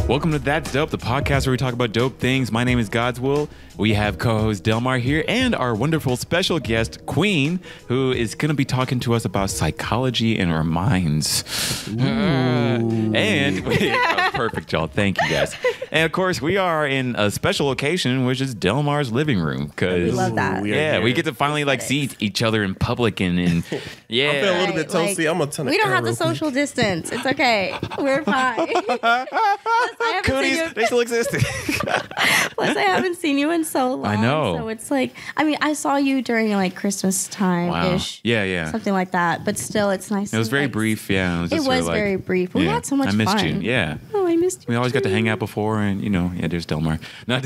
Welcome to That's Dope, the podcast where we talk about dope things. My name is Godswill. We have co-host Delmar here and our wonderful special guest, Queen, who is going to be talking to us about psychology in our minds. And that was perfect, y'all. Thank you, guys. And of course, we are in a special location, which is Delmar's living room. We love that. We get to finally see each other in public and yeah. I'm feeling a little bit toasty. I'm gonna turn. We don't have the social distance. It's okay. We're fine. Cooties, they still exist. Plus, I haven't seen you in so long. I know. So it's like, I mean, I saw you during like Christmas time-ish. Wow. Yeah. Something like that. But still, it's nice. It was very brief. Yeah. It was very brief. We had so much fun. I missed you. Yeah. Oh, I missed you. We always got to hang out before, and there's Delmar. I'm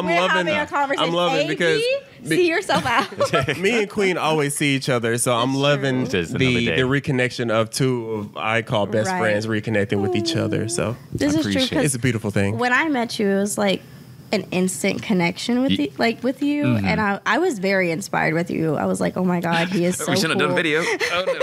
We're loving having a conversation. I'm loving because see yourself out. me and Queen always see each other, so I'm loving the reconnection of two of I call best friends reconnecting with each other. So this is true. It's a beautiful thing. When I met you, it was like an instant connection with you, Mm-hmm. and I was very inspired with you. I was like, oh my god, he is so cool. We should have done video. Oh no.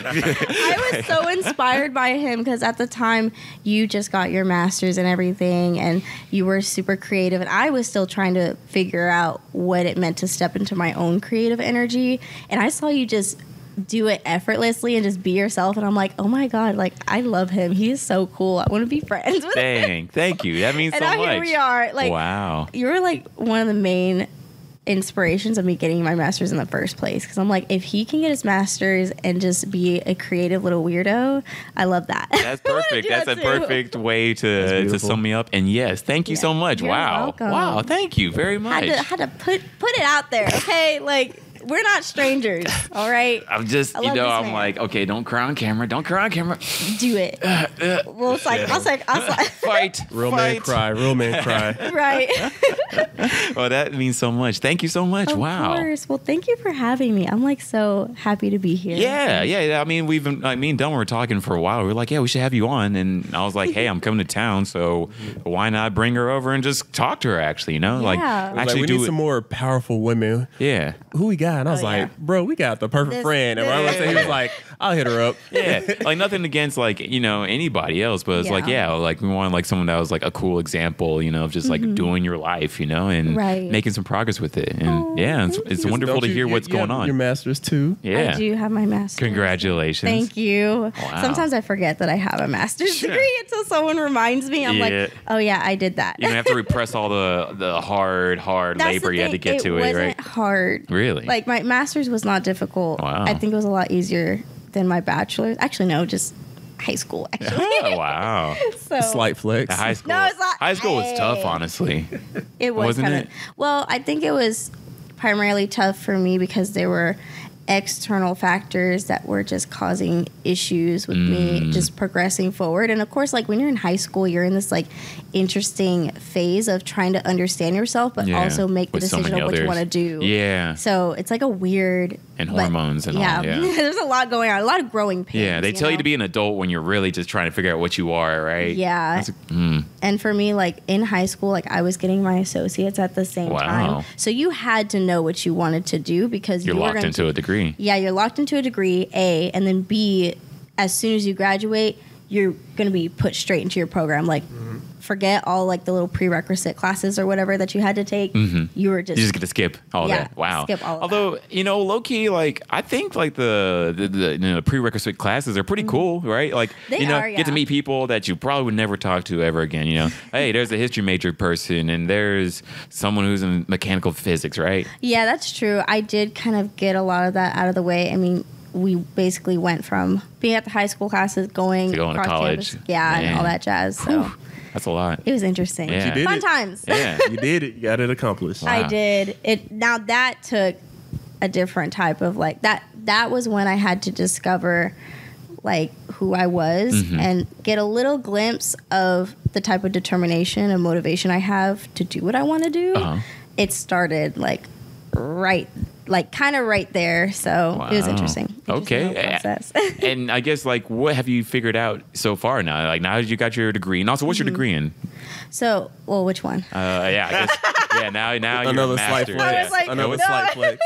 I was so inspired by him because at the time you just got your master's and everything, and you were super creative, and I was still trying to figure out what it meant to step into my own creative energy, and I saw you just do it effortlessly and just be yourself, and I'm like, oh my god, like I love him. He is so cool. I want to be friends with him. Thank you. That means and so now much. Here we are. Like, wow. You were like one of the main inspirations of me getting my master's in the first place, because I'm like, if he can get his master's and just be a creative little weirdo, I love that. That's perfect. That's a perfect way to sum me up. And yes, thank you so much. You're welcome. Wow, thank you very much. Had to put it out there, okay? Like, we're not strangers, all right? I'm just, I'm like, okay, don't cry on camera. Don't cry on camera. Do it. Well, it's like, I'll fight. Real man cry. Right. Well, that means so much. Thank you so much. Wow. Of course. Well, thank you for having me. I'm like so happy to be here. Yeah. I mean, me and Delmar were talking for a while. We were like, yeah, we should have you on. And I was like, hey, I'm coming to town, so why not bring her over and just talk to her? Actually, actually, we need some more powerful women. Yeah. Who we got? And I was like, bro, we got the perfect friend. And he was like, I'll hit her up. Yeah. Like nothing against anybody else, but it's we want someone that was like a cool example, of just like doing your life, and making some progress with it. And it's wonderful to hear what's going on. Your master's too. Yeah. I do have my master's. Congratulations. Thank you. Wow. Sometimes I forget that I have a master's degree until someone reminds me. I'm like, oh yeah, I did that. You don't have to repress all the hard labor you had to get to it, right? It wasn't hard. Really? Like my master's was not difficult. Wow. I think it was a lot easier than my bachelor's. Actually, no, just high school. Actually. Oh, wow. So, slight flex. High school. No, it's not. High school was tough, honestly. It was Wasn't it? Well, I think it was primarily tough for me because there were external factors that were just causing issues with me just progressing forward. And of course, like when you're in high school, you're in this like interesting phase of trying to understand yourself, but also make the decision of what you want to do. Yeah. So it's like a weird... And hormones and all. Yeah. There's a lot going on. A lot of growing pains. Yeah. They tell you to be an adult when you're really just trying to figure out what you are, right? Yeah. And for me, like in high school, like I was getting my associates at the same time. So you had to know what you wanted to do because you're locked into a degree. Yeah, you're locked into a degree, A, and then B, as soon as you graduate, you're going to be put straight into your program. Like, forget all like the little prerequisite classes or whatever that you had to take. You just get to skip all that. Wow. Skip all of Although, low key, like I think like the prerequisite classes are pretty cool, right? Like they are, get to meet people that you probably would never talk to ever again. Hey, there's a history major person, and there's someone who's in mechanical physics, right? Yeah, that's true. I did kind of get a lot of that out of the way. I mean, we basically went from being at the high school classes going to college, campus, and all that jazz. So. That's a lot. It was interesting. Yeah. You did Fun it. times. Yeah, you did it. You got it accomplished. Wow. I did it. Now that took a different type of like that. That was when I had to discover like who I was and get a little glimpse of the type of determination and motivation I have to do what I want to do. It started like kind of right there. So it was interesting. Okay. And I guess like what have you figured out so far now? Like now that you got your degree, and also what's your degree in? So, well, which one? I guess. Yeah, now you're a Another slight master. flex. I was like, Another no. slight flex.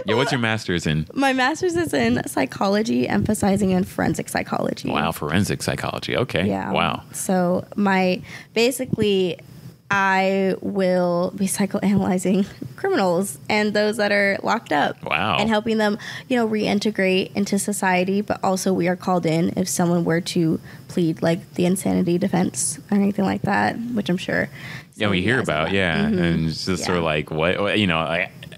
Yeah, what's your master's in? My master's is in psychology, emphasizing in forensic psychology. Wow, forensic psychology. Okay. Yeah. Wow. So I will be psychoanalyzing criminals and those that are locked up. Wow. And helping them, reintegrate into society. But also we are called in if someone were to plead like the insanity defense or anything like that, which I'm sure. Yeah, we hear about, Mm-hmm. And it's just sort of like, what,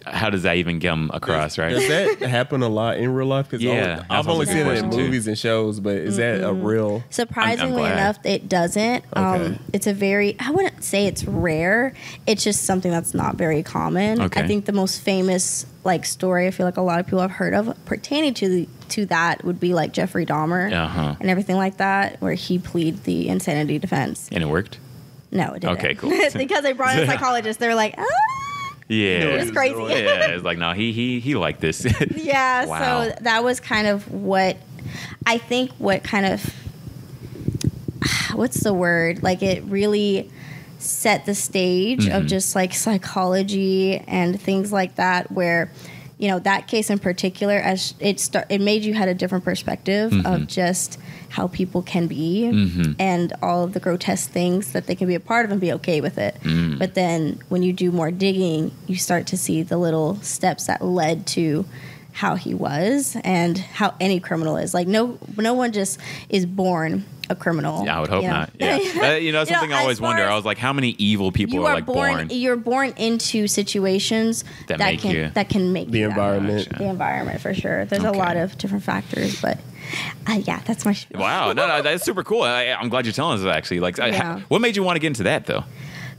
how does that even come across, right? Does that happen a lot in real life? Because I've only seen it in movies and shows, but is that a real... Surprisingly enough, it doesn't. Okay. It's I wouldn't say it's rare. It's just something that's not very common. Okay. I think the most famous story I feel like a lot of people have heard of pertaining to that would be like Jeffrey Dahmer and everything like that, where he pleaded the insanity defense. And it worked? No, it didn't. Okay, cool. Because they brought in a psychologist. They're like, yeah, it was crazy. Yeah, it's like, no, he liked this. Yeah, wow. So that was kind of what I think. What's the word? Like, it really set the stage of just like psychology and things like that, where that case in particular, as it made you had a different perspective of just how people can be and all of the grotesque things that they can be a part of and be okay with it. But then when you do more digging, you start to see the little steps that led to how he was and how any criminal is. Like, no one just is born a criminal. Yeah, I would hope not. Yeah. Something I always wonder. I was like, how many evil people are born? You're born into situations that can make the environment. The environment, for sure. There's a lot of different factors, but that's my spiel. Wow, no, that's super cool. I'm glad you're telling us that, actually. Like, what made you want to get into that, though?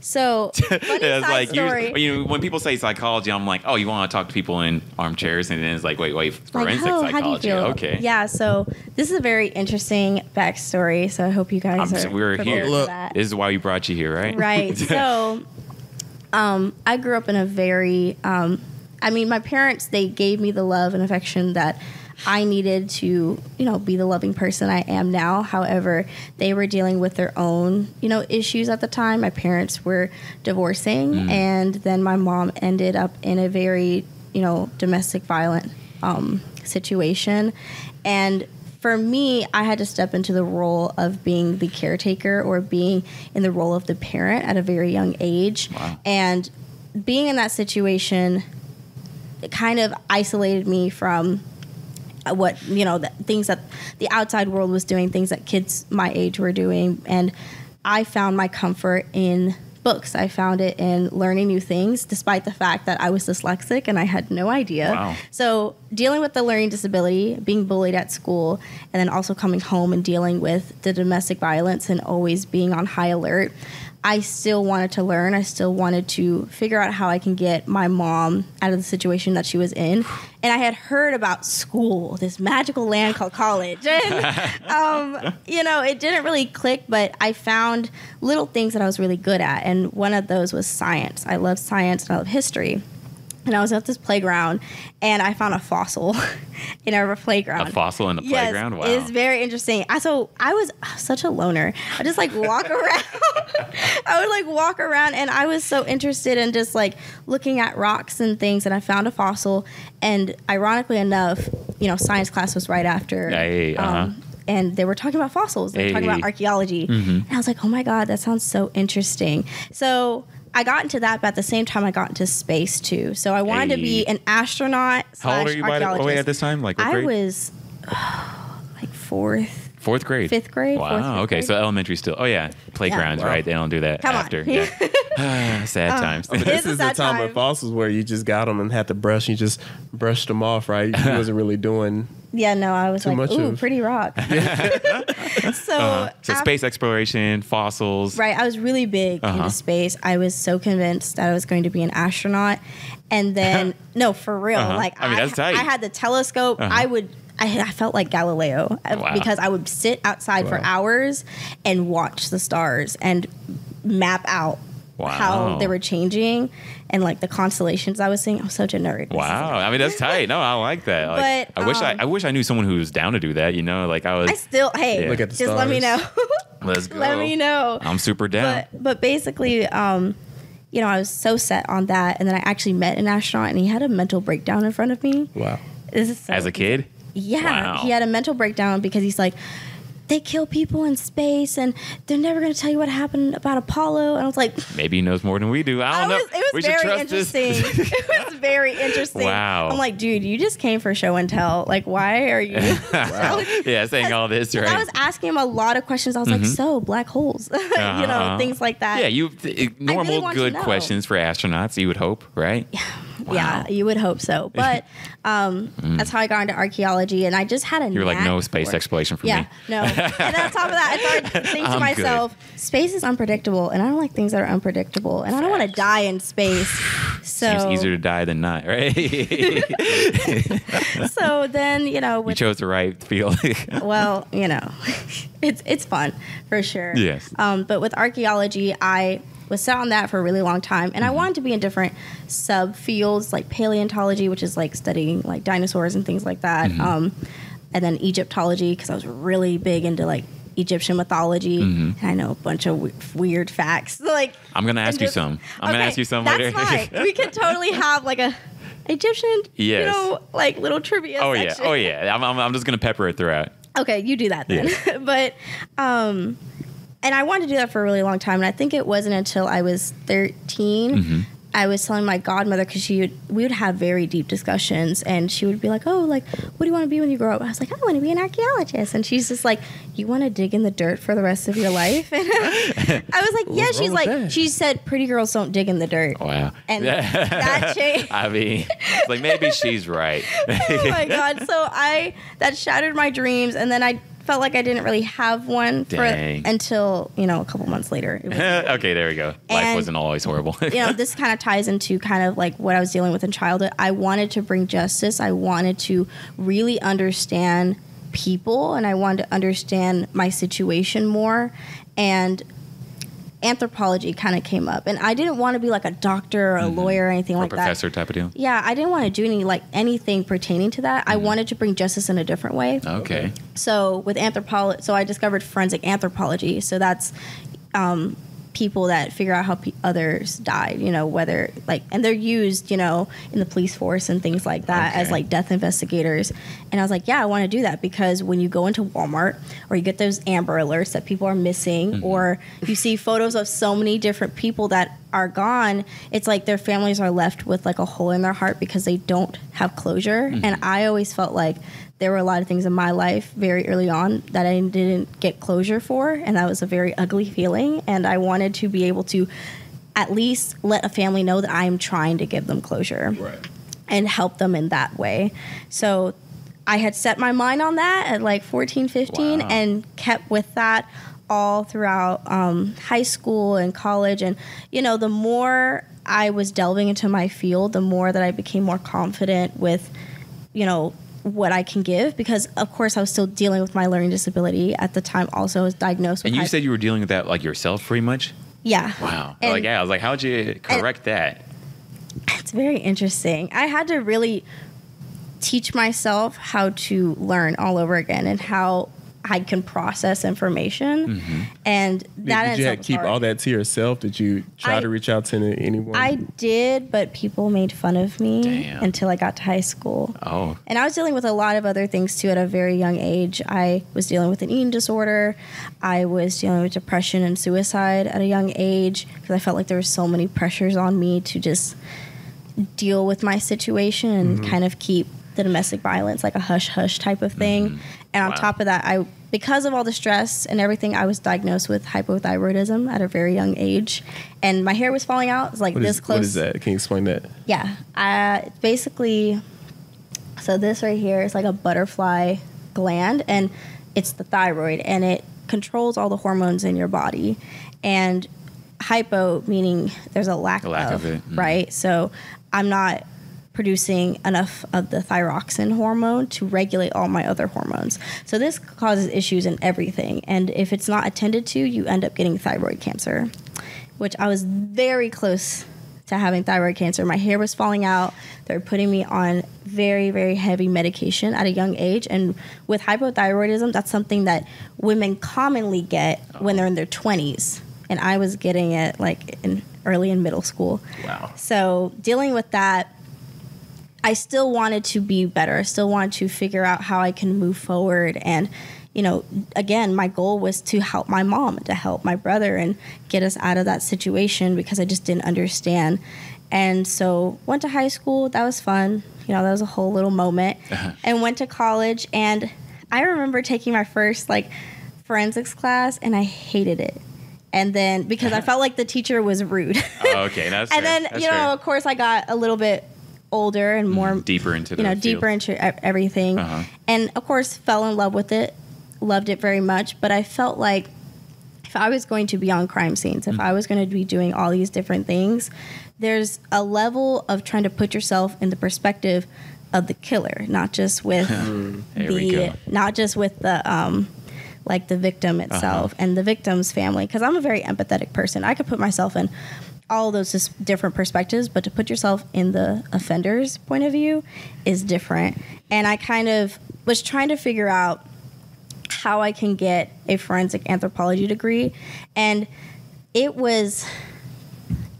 So, funny side story. When people say psychology, I'm like, oh, you want to talk to people in armchairs, and then it's like, wait, forensic psychology. How do you feel? Okay. Yeah. So this is a very interesting backstory. So I hope you guys we're here. For that. This is why we brought you here, right? Right. So, I grew up in a very, my parents, they gave me the love and affection that I needed to, be the loving person I am now. However, they were dealing with their own, issues at the time. My parents were divorcing, and then my mom ended up in a very, domestic violent situation. And for me, I had to step into the role of being the caretaker or being in the role of the parent at a very young age. Wow. And being in that situation, it kind of isolated me from what the things that the outside world was doing, things that kids my age were doing. And I found my comfort in books. I found it in learning new things, despite the fact that I was dyslexic and I had no idea. Wow. So dealing with the learning disability, being bullied at school, and then also coming home and dealing with the domestic violence and always being on high alert, I still wanted to learn. I still wanted to figure out how I can get my mom out of the situation that she was in. And I had heard about school, this magical land called college. And, it didn't really click, but I found little things that I was really good at. And one of those was science. I love science and I love history. And I was at this playground, and I found a fossil in our playground. A fossil in the playground? Wow. It's very interesting. I was such a loner. I just walk around. I would walk around, and I was so interested in just looking at rocks and things. And I found a fossil, and ironically enough, science class was right after. And they were talking about fossils. They were talking about archaeology. And I was like, oh my God, that sounds so interesting. So I got into that, but at the same time, I got into space too. So I wanted to be an astronaut. How old are you at this time? What grade? I was fourth grade. Fifth grade. Wow. Okay. So elementary still. Oh yeah, playgrounds, right? They don't do that after. Yeah. Sad times. But this is the time of fossils where you just got them and had to brush. You just brushed them off, right? You wasn't really doing. Yeah, no, I was pretty rock. So space exploration, fossils. Right, I was really big into space. I was so convinced that I was going to be an astronaut. And then, no, for real. That's tight. I had the telescope. I felt like Galileo because I would sit outside for hours and watch the stars and map out how they were changing and the constellations I was seeing. I was such a nerd. Wow. That's tight. No, I like that. But I wish I knew someone who was down to do that, look at the just stars. Let me know. Let's go. Let me know. I'm super down. But basically, you know, I was so set on that. And then I actually met an astronaut, and he had a mental breakdown in front of me. Wow. This is so As a kid? Yeah. Wow. He had a mental breakdown because he's like, they kill people in space, and they're never going to tell you what happened about Apollo. And I was like, maybe he knows more than we do. I don't know. It was very interesting. It was very interesting. Wow. I'm like, dude, you just came for show and tell. Like, why are you? Wow. Yeah, saying all this, right? I was asking him a lot of questions. I was like, so black holes, you know, things like that. Yeah, normal really good questions for astronauts. You would hope, right? Yeah. Wow. Yeah, you would hope so. But that's how I got into archaeology, and I just had a You're like, no space exploration for me. Yeah, no. And then on top of that, I started to think to myself, space is unpredictable, and I don't like things that are unpredictable, and I don't want to die in space. So seems easier to die than not, right? So then, you know, you chose the right field. Well, you know, it's fun for sure. Yes. But with archaeology, I was set on that for a really long time, and I wanted to be in different subfields like paleontology, which is like studying like dinosaurs and things like that, and then Egyptology, because I was really big into like Egyptian mythology, and I know a bunch of weird facts. Like, I'm gonna ask you some. I'm gonna ask you some later. That's fine. We could totally have like a Egyptian, you know, like little trivia. Section. Oh yeah. I'm just gonna pepper it throughout. Okay, you do that then. Yeah. But and I wanted to do that for a really long time. And I think it wasn't until I was 13, I was telling my godmother, because we would have very deep discussions, and she would be like, oh, like, what do you want to be when you grow up? I was like, I want to be an archaeologist. And she's just like, you want to dig in the dirt for the rest of your life? And I was like, yeah. She's like, she said, pretty girls don't dig in the dirt. Wow. And that changed. I mean, it's like, maybe she's right. Oh my God. So that shattered my dreams. And then I felt like I didn't really have one until, you know, a couple months later. Okay, there we go. Life wasn't always horrible. You know, this kind of ties into kind of like what I was dealing with in childhood. I wanted to bring justice. I wanted to really understand people, and I wanted to understand my situation more. And anthropology kind of came up, and I didn't want to be like a doctor or a lawyer or anything like that. Professor type of deal. Yeah, I didn't want to do anything pertaining to that. I wanted to bring justice in a different way. Okay. So with anthropology, I discovered forensic anthropology. So that's people that figure out how others died, you know, whether and they're used, you know, in the police force and things like that as like death investigators. And I was like, yeah, I want to do that, because when you go into Walmart or you get those Amber Alerts that people are missing, or you see photos of so many different people that are gone, it's like their families are left with like a hole in their heart because they don't have closure. And I always felt like there were a lot of things in my life very early on that I didn't get closure for, and that was a very ugly feeling. And I wanted to be able to at least let a family know that I am trying to give them closure and help them in that way. So I had set my mind on that at like 14, 15, and kept with that all throughout high school and college. And, you know, the more I was delving into my field, the more that I became more confident with, you know, what I can give, because of course I was still dealing with my learning disability at the time. Also, I was diagnosed with. And you said you were dealing with that like yourself, pretty much. Yeah. Wow. And, I was like, how'd you correct that? It's very interesting. I had to really teach myself how to learn all over again, and how I can process information. And that did you keep all that to yourself? Did you try to reach out to anyone? I did, but people made fun of me until I got to high school. Oh. And I was dealing with a lot of other things too at a very young age. I was dealing with an eating disorder. I was dealing with depression and suicide at a young age, because I felt like there were so many pressures on me to just deal with my situation and kind of keep the domestic violence like a hush-hush type of thing. And on top of that, because of all the stress and everything, I was diagnosed with hypothyroidism at a very young age. And my hair was falling out. It was like this close. What is that? Can you explain that? Yeah. Basically, so this right here is like a butterfly gland, and it's the thyroid, and it controls all the hormones in your body. And hypo meaning there's a lack of it. Right? So I'm not producing enough of the thyroxine hormone to regulate all my other hormones. So this causes issues in everything. And if it's not attended to, you end up getting thyroid cancer, which I was very close to having thyroid cancer. My hair was falling out. They were putting me on very, very heavy medication at a young age. And with hypothyroidism, that's something that women commonly get when they're in their 20s. And I was getting it like in early in middle school. Wow. So dealing with that, I still wanted to be better. I still wanted to figure out how I can move forward. And, you know, again, my goal was to help my mom, to help my brother and get us out of that situation because I just didn't understand. And so went to high school. That was fun. You know, that was a whole little moment. And went to college. And I remember taking my first, like, forensics class, and I hated it. And then because I felt like the teacher was rude. Oh, okay. That's and fair. then, you know, fair. Of course, I got a little bit older and more deeper into the field. Deeper into everything. And of course, fell in love with it, loved it very much. But I felt like if I was going to be on crime scenes, if I was going to be doing all these different things, there's a level of trying to put yourself in the perspective of the killer, not just with the like the victim itself and the victim's family. Because I'm a very empathetic person. I could put myself in all those just different perspectives, but to put yourself in the offender's point of view is different. And I kind of was trying to figure out how I can get a forensic anthropology degree. And it was,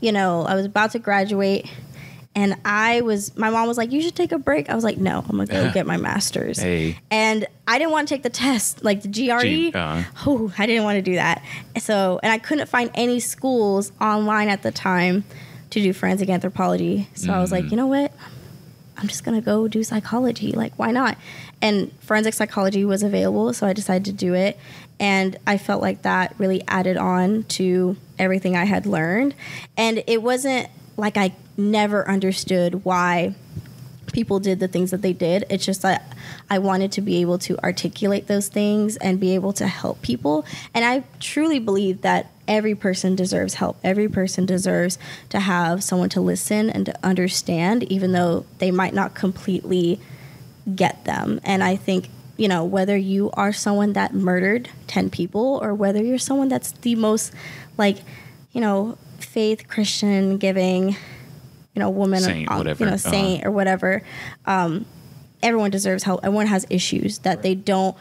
you know, I was about to graduate, and my mom was like, you should take a break. I was like, no, I'm going to go get my master's. And I didn't want to take the test, like the GRE. Oh, I didn't want to do that. So, and I couldn't find any schools online at the time to do forensic anthropology. So I was like, you know what? I'm just going to go do psychology. Like, why not? And forensic psychology was available, so I decided to do it. And I felt like that really added on to everything I had learned. And it wasn't like I never understood why people did the things that they did. It's just that I wanted to be able to articulate those things and be able to help people. And I truly believe that every person deserves help. Every person deserves to have someone to listen and to understand, even though they might not completely get them. And I think, you know, whether you are someone that murdered 10 people or whether you're someone that's the most, like, you know, faith, Christian, giving, you know, woman, saint, whatever. You know, saint or whatever, everyone deserves help. Everyone has issues that they don't,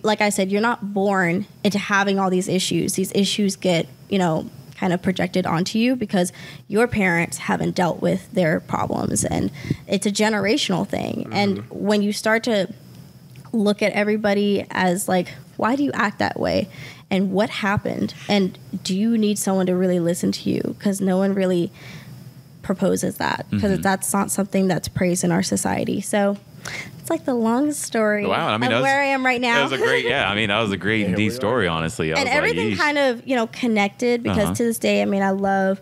like I said, you're not born into having all these issues. These issues get, you know, kind of projected onto you because your parents haven't dealt with their problems, and it's a generational thing. And when you start to look at everybody as like, why do you act that way? And what happened? And do you need someone to really listen to you? Because no one really proposes that, because that's not something that's praised in our society. So it's like the long story of where I am right now. That was a great, that was a great and deep story, honestly. And everything kind of, you know, connected because to this day, I mean, I love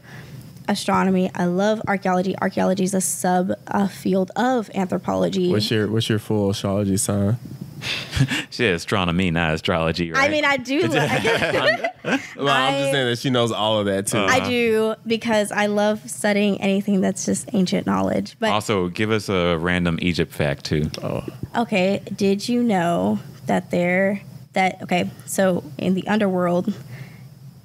astronomy. I love archaeology. Archaeology is a sub field of anthropology. What's your full astrology sign? She said astronomy, not astrology, right? I mean, I do. I'm just saying that she knows all of that too. I do, because I love studying anything that's just ancient knowledge. But also, give us a random Egypt fact too. Okay, did you know that so in the underworld,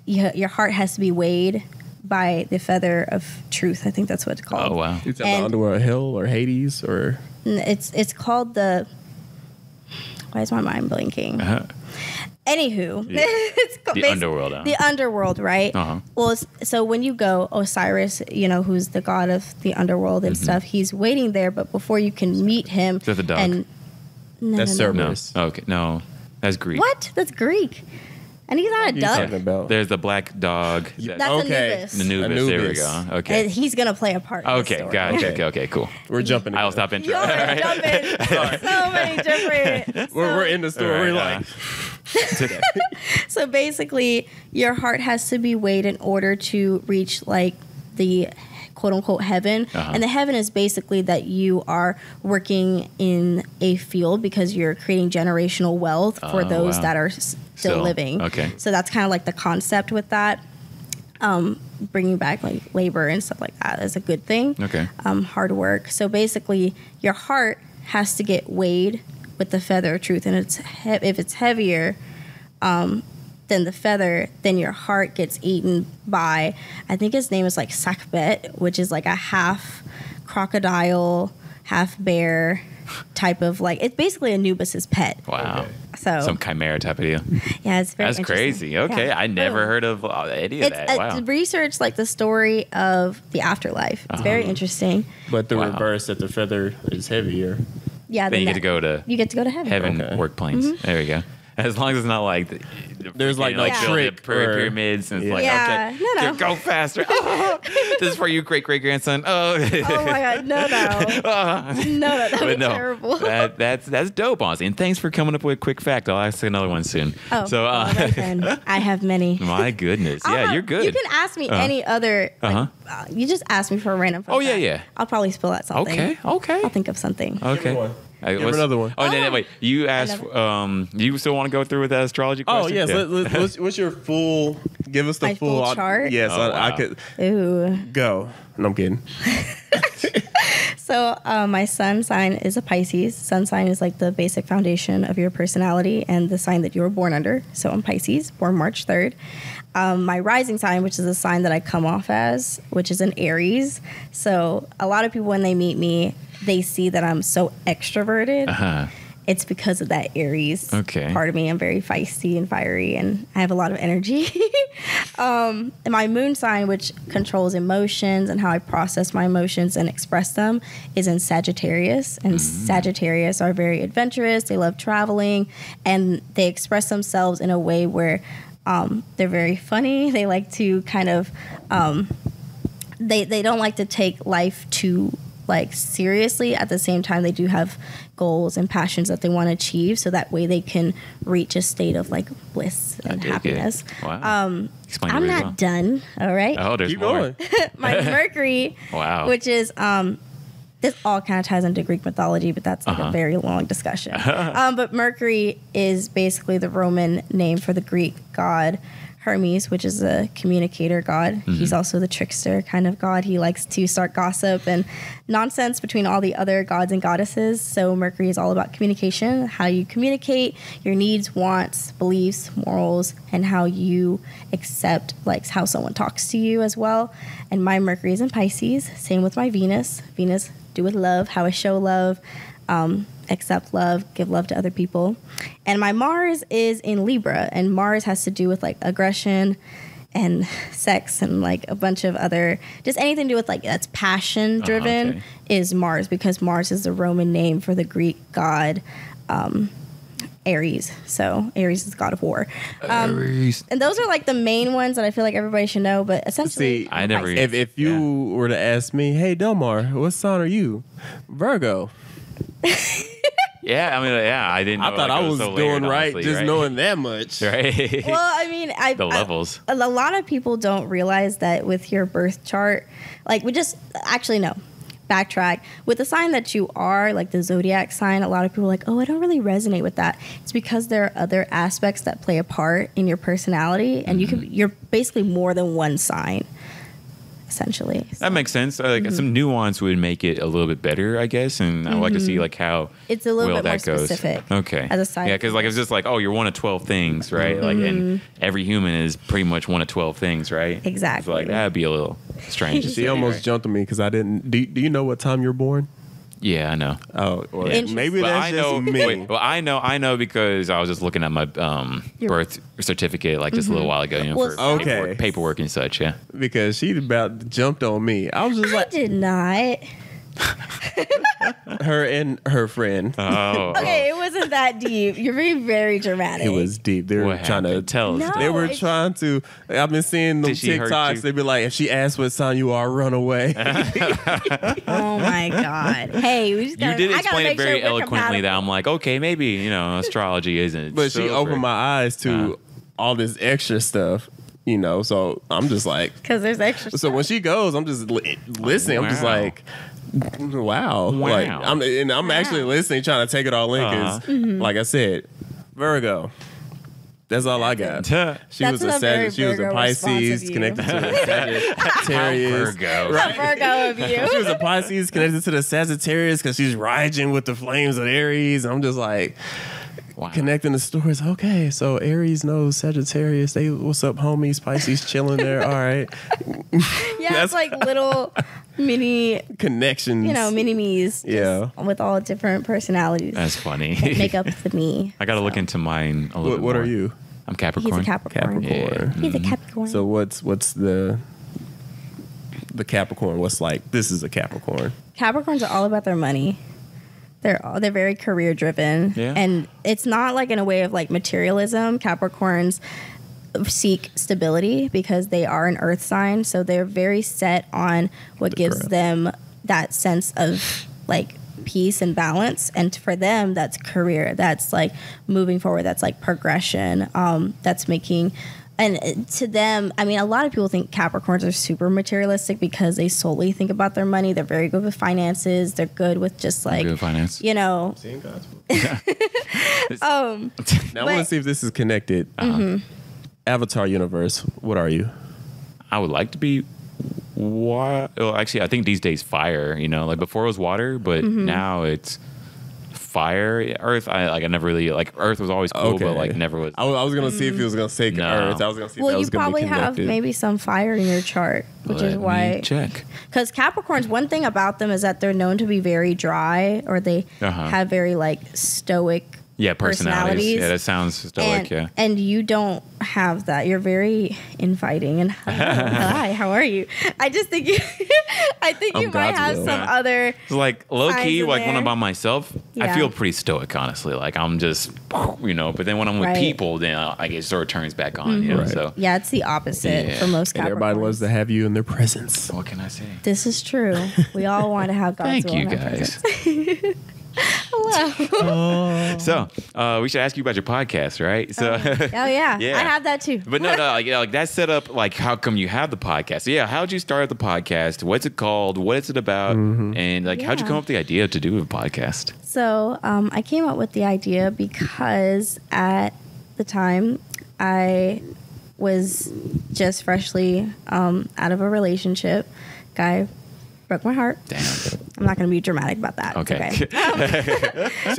your heart has to be weighed by the feather of truth. I think that's what it's called. Oh wow! Is that the underworld, hell, or Hades, or it's called the. Why is my mind blinking? Anywho, it's the underworld. The underworld, right? Well, so when you go, Osiris, you know, who's the god of the underworld and stuff, he's waiting there. But before you can meet him, is that the dog? And that's Cerberus. No. Okay, no, that's Greek. What? That's Greek. And he's not a duck. There's the black dog. That's Anubis. Anubis. There we go. Okay. And he's going to play a part in the story. Gotcha. Okay, cool. We're jumping. I'll stop intro. You're jumping. So many different. We're in the story. Right, So basically, your heart has to be weighed in order to reach, like, the quote-unquote heaven. And the heaven is basically that you are working in a field because you're creating generational wealth for those that are still living. Okay. So that's kind of like the concept with that. Bringing back, like, labor and stuff like that is a good thing. Okay. Hard work. So basically, your heart has to get weighed with the feather of truth. And if it's heavier than the feather, then your heart gets eaten by, I think his name is like Sakbet, which is like a half crocodile, half bear, type of like, it's basically Anubis's pet. Wow. Okay. So some chimera type of deal. Yeah, it's very That's crazy. Okay, yeah. I never heard of any of that. Wow. Research like the story of the afterlife. It's very interesting. But the reverse, that the feather is heavier. Yeah, then you get to go to heaven. Heaven work planes. Mm-hmm. There we go. As long as it's not like there's like no trick pyramids and it's like okay, no. Go faster. This is for you, great grandson. Oh my god, no, that would be terrible. That's dope, honestly. And thanks for coming up with a quick fact. I'll ask another one soon. Oh, so I have many. My goodness, yeah, you're good. You can ask me any other. You just ask me for a random. Oh yeah. I'll probably spill out something. Okay. I'll think of something. Okay. Give another one. Oh, no, wait. You asked. You still want to go through with that astrology question? Oh yes. Yeah. What's your full? Give us the my full chart. Yes, I could. Ooh. Go. No, I'm kidding. So my sun sign is a Pisces. Sun sign is like the basic foundation of your personality and the sign that you were born under. So I'm Pisces, born March 3rd. My rising sign, which is a sign that I come off as, which is an Aries. So a lot of people, when they meet me, they see that I'm so extroverted. It's because of that Aries part of me. I'm very feisty and fiery, and I have a lot of energy. And my moon sign, which controls emotions and how I process my emotions and express them, is in Sagittarius. And Sagittarius are very adventurous. They love traveling, and they express themselves in a way where they're very funny. They like to kind of they don't like to take life too like seriously. At the same time, they do have goals and passions that they want to achieve, so that way they can reach a state of like bliss and happiness. Wow. I'm not done. All right. Oh, there's Keep more. going. My Mercury, which is this all kind of ties into Greek mythology, but that's like a very long discussion. But Mercury is basically the Roman name for the Greek god Hermes, which is a communicator god. He's also the trickster kind of god. He likes to start gossip and nonsense between all the other gods and goddesses. So Mercury is all about communication, how you communicate your needs, wants, beliefs, morals, and how you accept like how someone talks to you as well. And my Mercury is in Pisces. Same with my Venus. Venus, do with love, how I show love. Accept love, give love to other people. And my Mars is in Libra, and Mars has to do with like aggression and sex and like a bunch of other, just anything to do with like that's passion driven is Mars, because Mars is the Roman name for the Greek god Ares. So Ares is god of war. Ares. And those are like the main ones that I feel like everybody should know, but essentially, I never. If you were to ask me, hey Delmar, what sign are you? Virgo. Yeah, I mean, I didn't know. I thought I was so doing right, honestly, just knowing that much. Right. Well, I mean, the levels. A lot of people don't realize that with your birth chart, like backtrack. With the sign that you are, like the zodiac sign, a lot of people are like, oh, I don't really resonate with that. It's because there are other aspects that play a part in your personality, and you're basically more than one sign. Essentially, so. That makes sense. Like some nuance would make it a little bit better, I guess. And I would like to see like how it's a little bit more goes. Specific. Okay, as a side, yeah, because like it's just like, oh, you're one of 12 things, right? Like, and every human is pretty much one of 12 things, right? Exactly. So like that'd be a little strange. She almost jumped on me because I didn't. Do you know what time you're born? Yeah, I know. Oh, well, maybe that's just me. Well, I know because I was just looking at my birth certificate like just a little while ago, for paperwork and such. Yeah, because she about jumped on me. I was just I did not. Her and her friend. Okay, it wasn't that deep. You're being very dramatic. It was deep. They were trying to tell us. No, they were trying to. I've been seeing them TikToks. They'd be like, if she asks what sign you are, run away. Oh my god! Hey, we just you did explain it very eloquently. That I'm like, okay, maybe astrology isn't. But she opened my eyes to all this extra stuff. So I'm just like, because there's extra. So stuff. when she goes, I'm just listening. I'm just like. Wow. Like, I'm actually listening, trying to take it all in because, like I said, Virgo. That's all I got. She was a Pisces connected to the Sagittarius. Virgo. Right? Virgo of you. She was a Pisces connected to the Sagittarius because she's rising with the flames of Aries. I'm just like, connecting the stories. Okay, so Aries knows Sagittarius. They, what's up, homies? Pisces chilling there. All right. Yeah, it's like little mini connections. Mini me's. Yeah. With all different personalities. That's funny. That make up the me. I got to look into mine a little bit What more. are you? I'm Capricorn. He's a Capricorn. Yeah. He's a Capricorn. So what's the Capricorn? What's like, this is a Capricorn. Capricorns are all about their money. They're very career driven. Yeah. And it's not like in a way of like materialism. Capricorns seek stability because they are an earth sign. So they're very set on what gives them that sense of like peace and balance, and for them that's career, that's like moving forward, that's like progression, that's making, and to them, I mean, a lot of people think Capricorns are super materialistic because they solely think about their money. They're very good with finances, they're good with just like good finance. Now I want to see if this is connected. Avatar universe, what are you? I would like to be Well, actually, I think these days fire. Like before it was water, but now it's fire. Earth. I never really like. Earth was always cool, but like never was. I was gonna see if he was gonna say Earth. I was gonna see. If that was you probably have maybe some fire in your chart, which is why. Check. Because Capricorns, one thing about them is that they're known to be very dry, or they have very like stoic. Yeah, personalities. Yeah, that sounds stoic. And you don't have that. You're very inviting and hi, how are you? I just think you might have some other. It's like low key, like when I'm by myself, I feel pretty stoic, honestly. Like I'm just, but then when I'm with people, then I guess it sort of turns back on. So yeah, it's the opposite for most Capricorns. And everybody loves to have you in their presence. What can I say? This is true. We all want to have Godswill. Thank you, guys. Hello. So we should ask you about your podcast, right? So yeah, I have that too. But no, like that set up. Like, how come you have the podcast? So, yeah, how'd you start the podcast? What's it called? What is it about? And like, how'd you come up with the idea to do a podcast? So I came up with the idea because at the time I was just freshly out of a relationship. Guy broke my heart. Damn. I'm not going to be dramatic about that. Okay.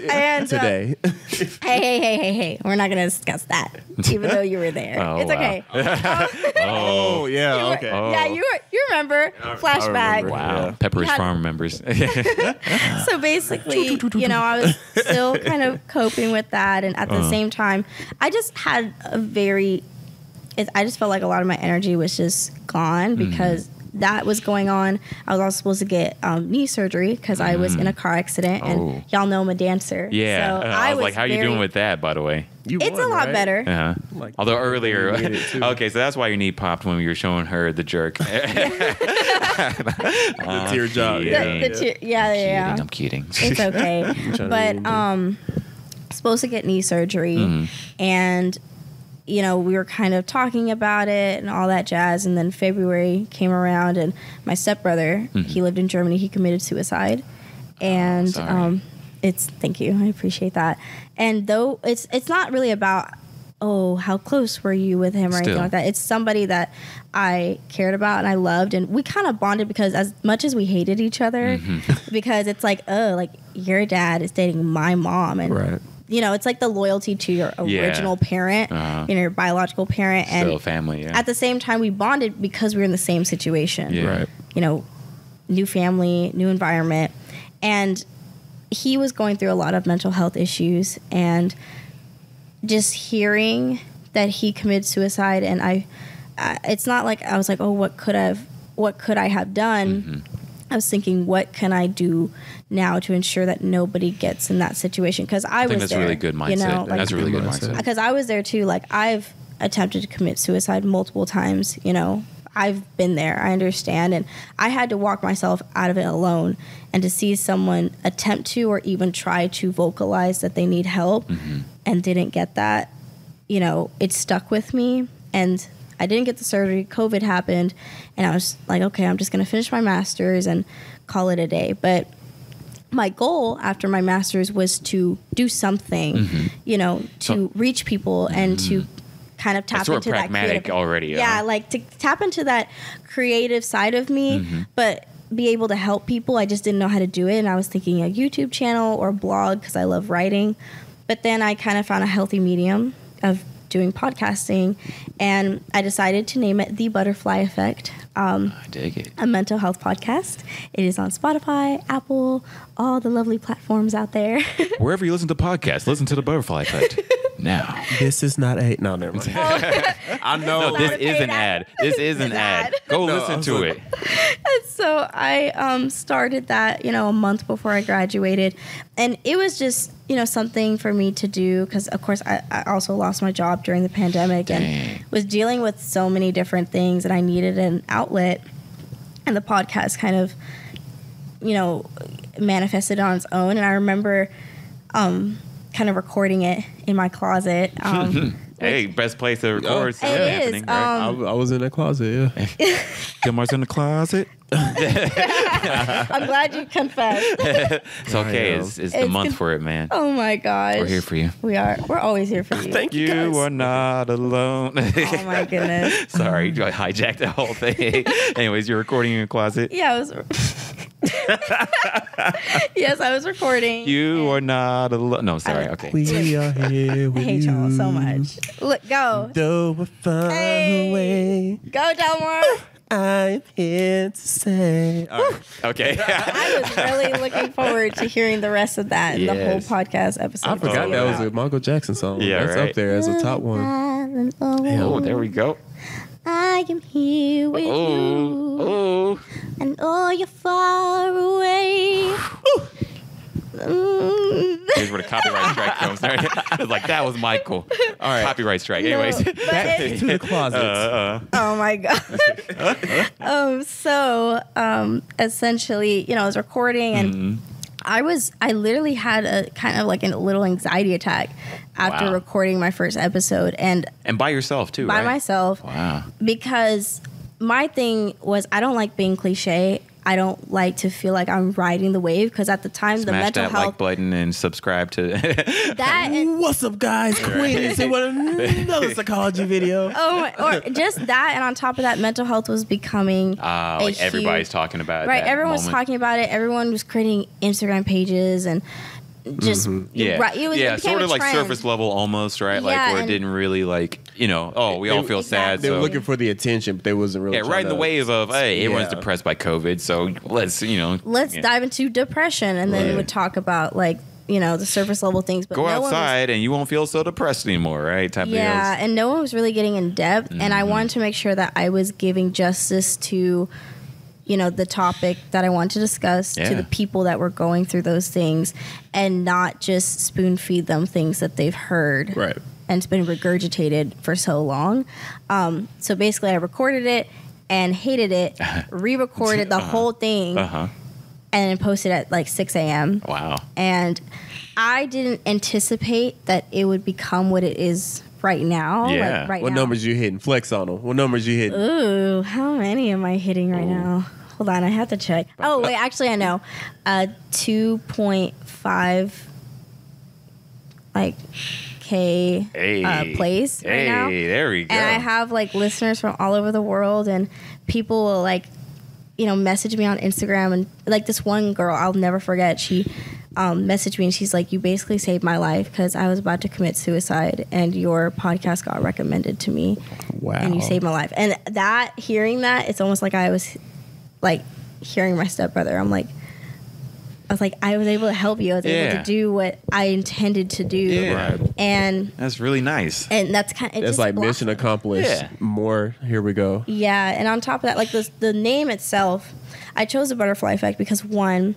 And today. Hey. We're not going to discuss that, even though you were there. It's okay. Oh, yeah. Okay. Yeah, you remember. Flashback. Remember. Wow. Pepperidge Farm members. So basically, I was still kind of coping with that. And at the same time, I just had I just felt like a lot of my energy was just gone because that was going on. I was also supposed to get knee surgery because I was in a car accident, and y'all know I'm a dancer. Yeah, so I was like, "How are you doing with that?" By the way, it's a lot better. Like, although earlier, okay, so that's why your knee popped when we were showing her the jerk. The tear job. Yeah. I'm kidding. It's okay, but supposed to get knee surgery, and we were kind of talking about it and all that jazz. And then February came around, and my stepbrother, he lived in Germany. He committed suicide. And thank you. I appreciate that. And though it's not really about, how close were you with him or anything like that. It's somebody that I cared about and I loved. And we kind of bonded because as much as we hated each other, because it's like, your dad is dating my mom. And right. It's like the loyalty to your original parent, your biological parent. And still family, at the same time, we bonded because we were in the same situation. Yeah. Right. New family, new environment. And he was going through a lot of mental health issues. And just hearing that he committed suicide, and it's not like I was like, what could I have done? I was thinking, what can I do now to ensure that nobody gets in that situation? Because I think that's there, a really good mindset. That's a really good mindset. Because I was there too. Like, I've attempted to commit suicide multiple times. I've been there. I understand. And I had to walk myself out of it alone. And to see someone attempt to or even try to vocalize that they need help and didn't get that, it stuck with me. And I didn't get the surgery. COVID happened. And I was like, okay, I'm just going to finish my master's and call it a day. But my goal after my master's was to do something, to reach people and to kind of tap into that pragmatic already. Yeah, like to tap into that creative side of me, but be able to help people. I just didn't know how to do it. And I was thinking a YouTube channel or blog because I love writing. But then I kind of found a healthy medium of doing podcasting, and I decided to name it The Butterfly Effect. I dig it. A mental health podcast. It is on Spotify, Apple, all the lovely platforms out there. Wherever you listen to podcasts, listen to The Butterfly Effect. Now. This is not a... No, never mind. I know. No, this is an ad. This is an ad. Go listen to it. And so I started that, a month before I graduated. And it was just, something for me to do because, of course, I also lost my job during the pandemic and was dealing with so many different things, and I needed an outlet. And the podcast kind of, manifested on its own. And I remember kind of recording it in my closet. Hey, best place to record. It is. Right? I was in the closet, yeah. Delmar's in the closet. I'm glad you confessed. It's okay. It's the month for it, man. Oh my gosh. We're here for you. We are. We're always here for you. Thank you, guys. You are not alone. Oh my goodness. Sorry, I hijacked the whole thing. Anyways, you're recording in your closet. Yeah, I was. Yes, I was recording. You are not alone. No, sorry. Okay. We are here with I hate y'all so much. Look, go. Though we're far away, Go, Delmar. I'm here to say. All right. Okay. I was really looking forward to hearing the rest of that in the whole Yes. podcast episode. I forgot that was a Michael Jackson song. Yeah, That's right. up there as a top one. Oh, there we go. I am here with you, Oh. and oh, you're far away. Here's where the copyright strike comes. It's like, that was Michael. All right. Copyright strike. Anyways. Back to the closet. Oh my god. Essentially, I was recording and I literally had a kind of like a little anxiety attack after recording my first episode, and by yourself too, by right? myself. Wow. Because my thing was, I don't like being cliche. I don't like to feel like I'm riding the wave, because at the time the Smash mental that health like button and subscribe to that and, What's up, guys? Queen, see what another psychology video. or just that, and on top of that, mental health was becoming like everybody's talking about it. Right, everyone was talking about it. Everyone was creating Instagram pages and just right. It became sort of a like trend. surface level almost, right? Yeah, like where it and- didn't really like we all feel sad. They were So looking for the attention, but they wasn't really. riding the wave of everyone's Yeah. depressed by COVID, so let's dive into depression, and then we would talk about like the surface level things. But go no outside and you won't feel so depressed anymore, right? Type yeah, deals. and no one was really getting in depth, and I wanted to make sure that I was giving justice to the topic that I want to discuss, to the people that were going through those things, and not just spoon feed them things that they've heard. Right. And it's been regurgitated for so long. So basically, I recorded it and hated it, re-recorded the whole thing, and then posted at like 6 a.m. Wow. And I didn't anticipate that it would become what it is right now. Yeah. Like right What now. numbers you hitting? Flex on them. What numbers you hitting? Ooh, how many am I hitting right now? Hold on, I have to check. Oh, wait, actually, I know. 2.5 K plays right now. Hey, there we go. And I have listeners from all over the world, and people will message me on Instagram, and this one girl I'll never forget. She messaged me and she's like, "You basically saved my life because I was about to commit suicide, and your podcast got recommended to me. Wow. And you saved my life." And hearing that, it's almost like I was hearing my stepbrother. I was able to help you. I was able to do what I intended to do. Yeah. Right. And That's really nice. and that's kind of It's like mission accomplished. Yeah. More. Here we go. Yeah, and on top of that, the name itself, I chose the butterfly effect because, one,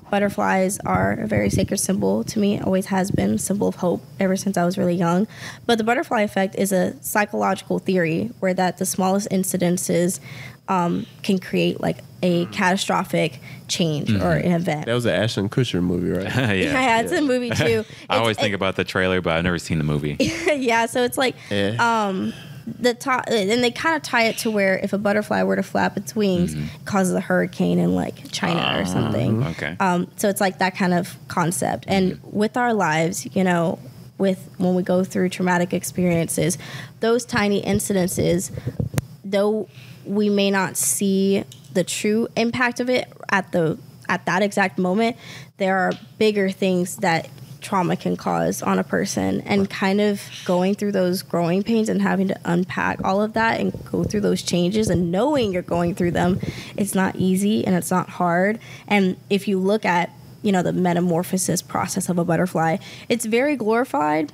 butterflies are a very sacred symbol to me. Always has been a symbol of hope ever since I was really young. But the butterfly effect is a psychological theory where that the smallest incidences can create a catastrophic change or an event. That was an Ashton Kutcher movie, right? Yeah, it's a movie too. I always think about the trailer, but I've never seen the movie. Yeah, so it's the top, and they kind of tie it to where if a butterfly were to flap its wings, it causes a hurricane in China or something. Okay. So it's that kind of concept. And with our lives, with when we go through traumatic experiences, those tiny incidences, though we may not see the true impact of it at that exact moment, there are bigger things that trauma can cause on a person, and kind of going through those growing pains and having to unpack all of that and go through those changes and knowing you're going through them. It's not easy and it's not hard. And if you look at, you know, the metamorphosis process of a butterfly, it's very glorified.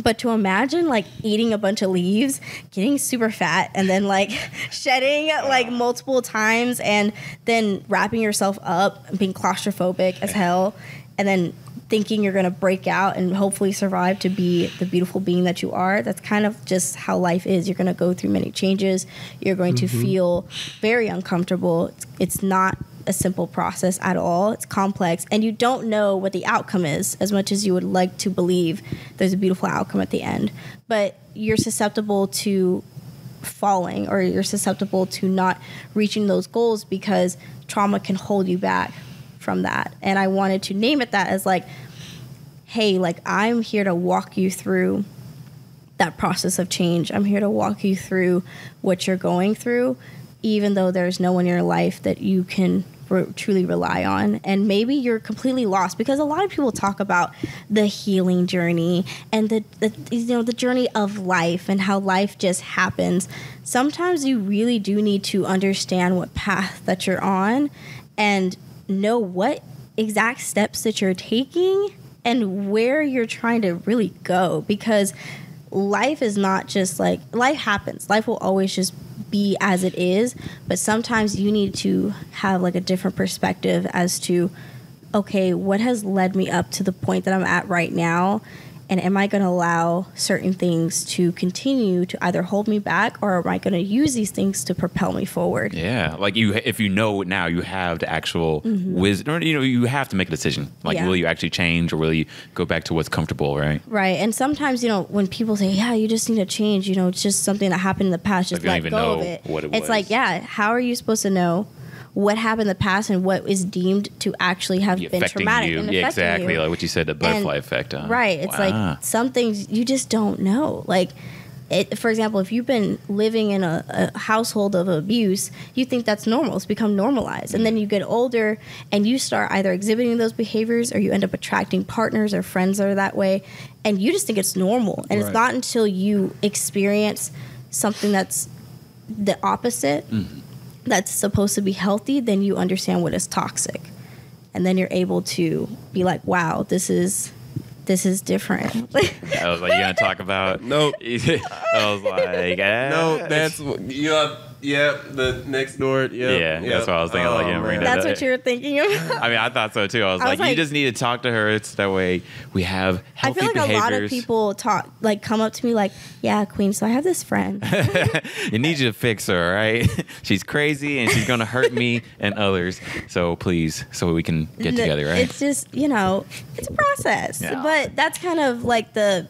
But to imagine like eating a bunch of leaves, getting super fat, and then like shedding like multiple times, and then wrapping yourself up and being claustrophobic as hell, and then thinking you're going to break out and hopefully survive to be the beautiful being that you are. That's kind of just how life is. You're going to go through many changes. You're going to feel very uncomfortable. It's not a simple process at all. It's complex, and you don't know what the outcome is as much as you would like to believe there's a beautiful outcome at the end. But you're susceptible to falling, or you're susceptible to not reaching those goals because trauma can hold you back from that. And I wanted to name it that as like, hey, like I'm here to walk you through that process of change. I'm here to walk you through what you're going through, even though there's no one in your life that you can truly rely on. And maybe you're completely lost, because a lot of people talk about the healing journey and the journey of life and how life just happens. Sometimes you really do need to understand what path that you're on and know what exact steps that you're taking and where you're trying to really go, because life is not just like, life happens. Life will always just be as it is, but sometimes you need to have like a different perspective as to, okay, what has led me up to the point that I'm at right now, and am I going to allow certain things to continue to either hold me back, or am I going to use these things to propel me forward? Yeah, like if you know now you have the actual wisdom, or, you know, you have to make a decision. Like, will you actually change, or will you go back to what's comfortable, right? Right. And sometimes, you know, when people say, yeah, you just need to change, you know, it's just something that happened in the past, just let go of it. It's like, yeah, how are you supposed to know what happened in the past and what is deemed to actually have been traumatic and affecting exactly, you? Like what you said, the butterfly effect. Right. It's like some things you just don't know. Like, for example, if you've been living in a household of abuse, you think that's normal. It's become normalized. And then you get older and you start either exhibiting those behaviors, or you end up attracting partners or friends that are that way. And you just think it's normal. And it's not until you experience something that's the opposite, that's supposed to be healthy, then you understand what is toxic. And then you're able to be like, wow, this is different. I was like, you gonna talk about? Nope. I was like, no, that's the next door. That's what I was thinking. Like, bring that that's up. what you were thinking of. I mean, I thought so too. I was like, you just need to talk to her. It's that way we have healthy behaviors. I feel like a lot of people come up to me like, yeah, Queen, so I have this friend. You need you to fix her, right? She's crazy and she's gonna hurt me and others. So please, so we can get together, right? It's just, you know, it's a process. Yeah. But that's kind of like the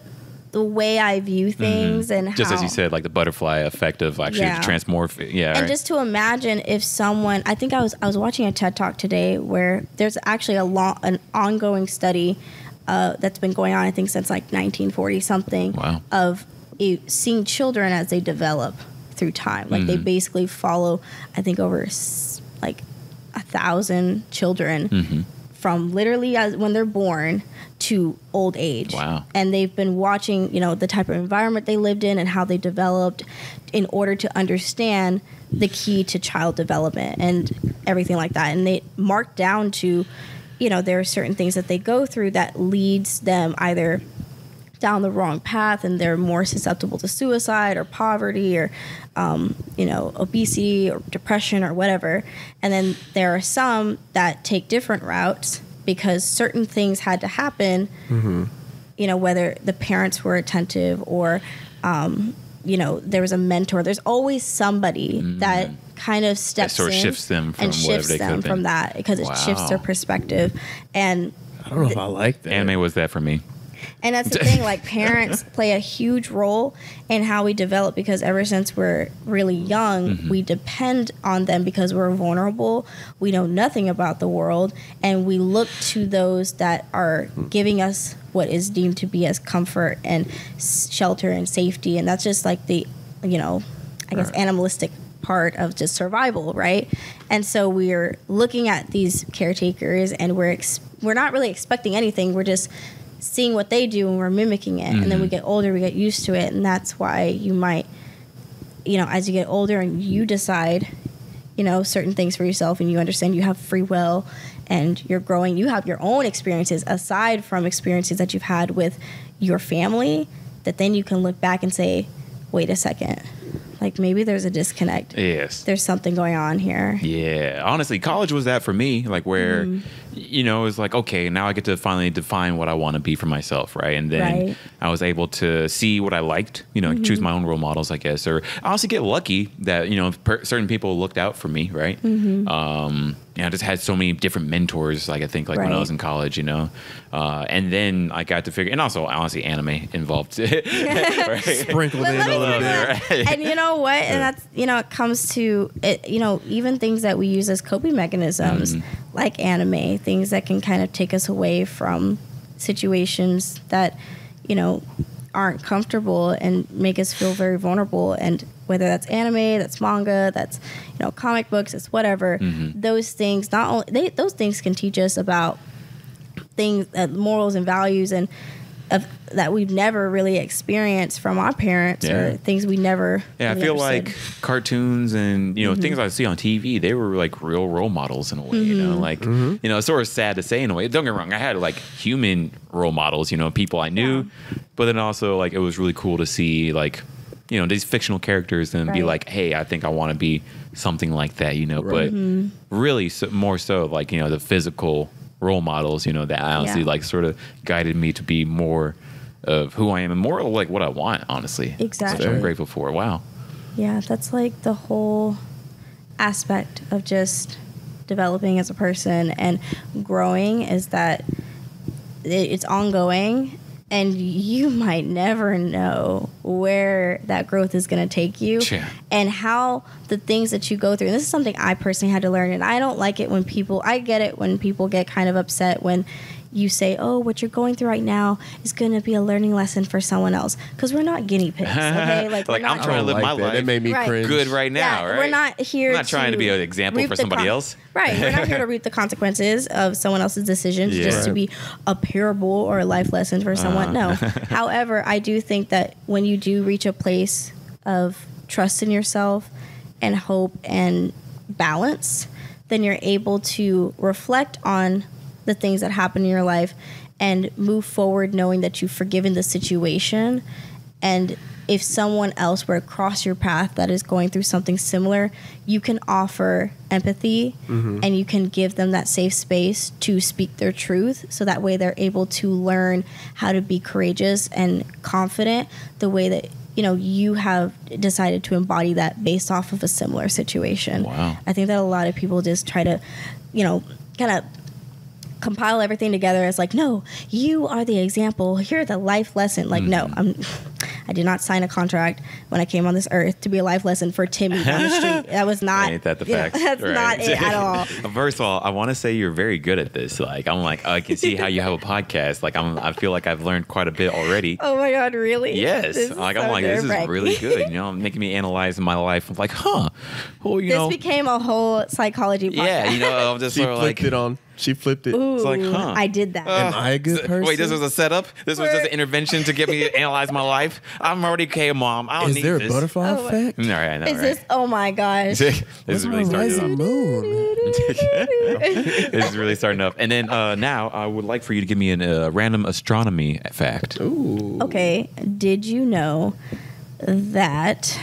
way I view things, and just how, as you said, like the butterfly effect of actually transmorph. And just to imagine if someone, I think I was watching a TED Talk today where there's actually an ongoing study that's been going on, I think since like 1940 something, of seeing children as they develop through time. Like they basically follow, I think, over like 1,000 children from literally when they're born to old age. Wow. And they've been watching, you know, the type of environment they lived in and how they developed in order to understand the key to child development and everything like that. And they mark down to, you know, there are certain things that they go through that leads them either down the wrong path, and they're more susceptible to suicide or poverty or, you know, obesity or depression or whatever. And then there are some that take different routes because certain things had to happen, you know, whether the parents were attentive or, you know, there was a mentor. There's always somebody that kind of steps in shifts them from and shifts them from that, because it shifts their perspective. And I don't know if I like that. Anime was that for me. And that's the thing, like parents play a huge role in how we develop, because ever since we're really young, we depend on them because we're vulnerable. We know nothing about the world, and we look to those that are giving us what is deemed to be as comfort and shelter and safety. And that's just like the, you know, I guess animalistic part of just survival, right? And so we're looking at these caretakers, and we're not really expecting anything. We're just seeing what they do and we're mimicking it. And then we get older, we get used to it. And that's why you might, as you get older and you decide, certain things for yourself and you understand you have free will and you're growing, you have your own experiences aside from experiences that you've had with your family, that then you can look back and say, wait a second. Like, maybe there's a disconnect. Yes. There's something going on here. Yeah. Honestly, college was that for me, like where, it was like, okay, now I get to finally define what I want to be for myself, right? And then I was able to see what I liked, choose my own role models, I guess. Or I also get lucky that, certain people looked out for me, right? I just had so many different mentors, like I think, like when I was in college, and then I got to figure, and also honestly, anime involved, right? Sprinkled in a little bit, right? And you know what? And that's it comes to it, even things that we use as coping mechanisms, like anime, things that can kind of take us away from situations that aren't comfortable and make us feel very vulnerable. And whether that's anime, that's manga, that's comic books, it's whatever. Those things those things can teach us about things, morals and values, and that we've never really experienced from our parents or things we never. Yeah, really I feel understood. like cartoons and things I see on TV, they were like real role models in a way. It's sort of sad to say in a way. Don't get me wrong, I had like human role models, people I knew, but then also like it was really cool to see like these fictional characters and be like, hey, I think I want to be something like that, but really more so like the physical role models, that honestly like sort of guided me to be more of who I am and more like what I want, honestly. Exactly. Which I'm grateful for. Wow. Yeah, that's like the whole aspect of just developing as a person and growing, is that it's ongoing and you might never know where that growth is going to take you and how the things that you go through. And this is something I personally had to learn, and I don't like it when I get it when people get kind of upset when you say, oh, what you're going through right now is going to be a learning lesson for someone else. Because we're not guinea pigs, okay? Like I'm trying to live my life. It made me cringe. Good right now, right? We're not here I'm not trying to be an example for somebody else. Right. We're not here to reap the consequences of someone else's decisions just to be a parable or a life lesson for someone. No. However, I do think that when you do reach a place of trust in yourself and hope and balance, then you're able to reflect on the things that happen in your life and move forward knowing that you've forgiven the situation. And if someone else were to cross your path that is going through something similar, you can offer empathy and you can give them that safe space to speak their truth, so that way they're able to learn how to be courageous and confident the way that you have decided to embody that based off of a similar situation. Wow. I think that a lot of people just try to kind of compile everything together as like, no, you are the example, here's the life lesson. Like, no, I did not sign a contract when I came on this earth to be a life lesson for Timmy down the street. That was not. Ain't that the facts? That's not it at all. First of all, I want to say you're very good at this. Like, I can see how you have a podcast. Like, I feel like I've learned quite a bit already. Oh my God, really? Yes. This is really good. Making me analyze my life. I'm like, well, this became a whole psychology podcast. Yeah, I'm just sort of like She flipped it. Ooh, it's like, I did that. Am I a good person? Wait, this was a setup? This was just an intervention to get me to analyze my life? I'm already okay, Mom. I don't need this. Is there a butterfly effect? All right, I know, Is this? Oh my gosh. This is really starting up. This is really starting up. And then now I would like for you to give me a random astronomy fact. Ooh. Okay. Did you know that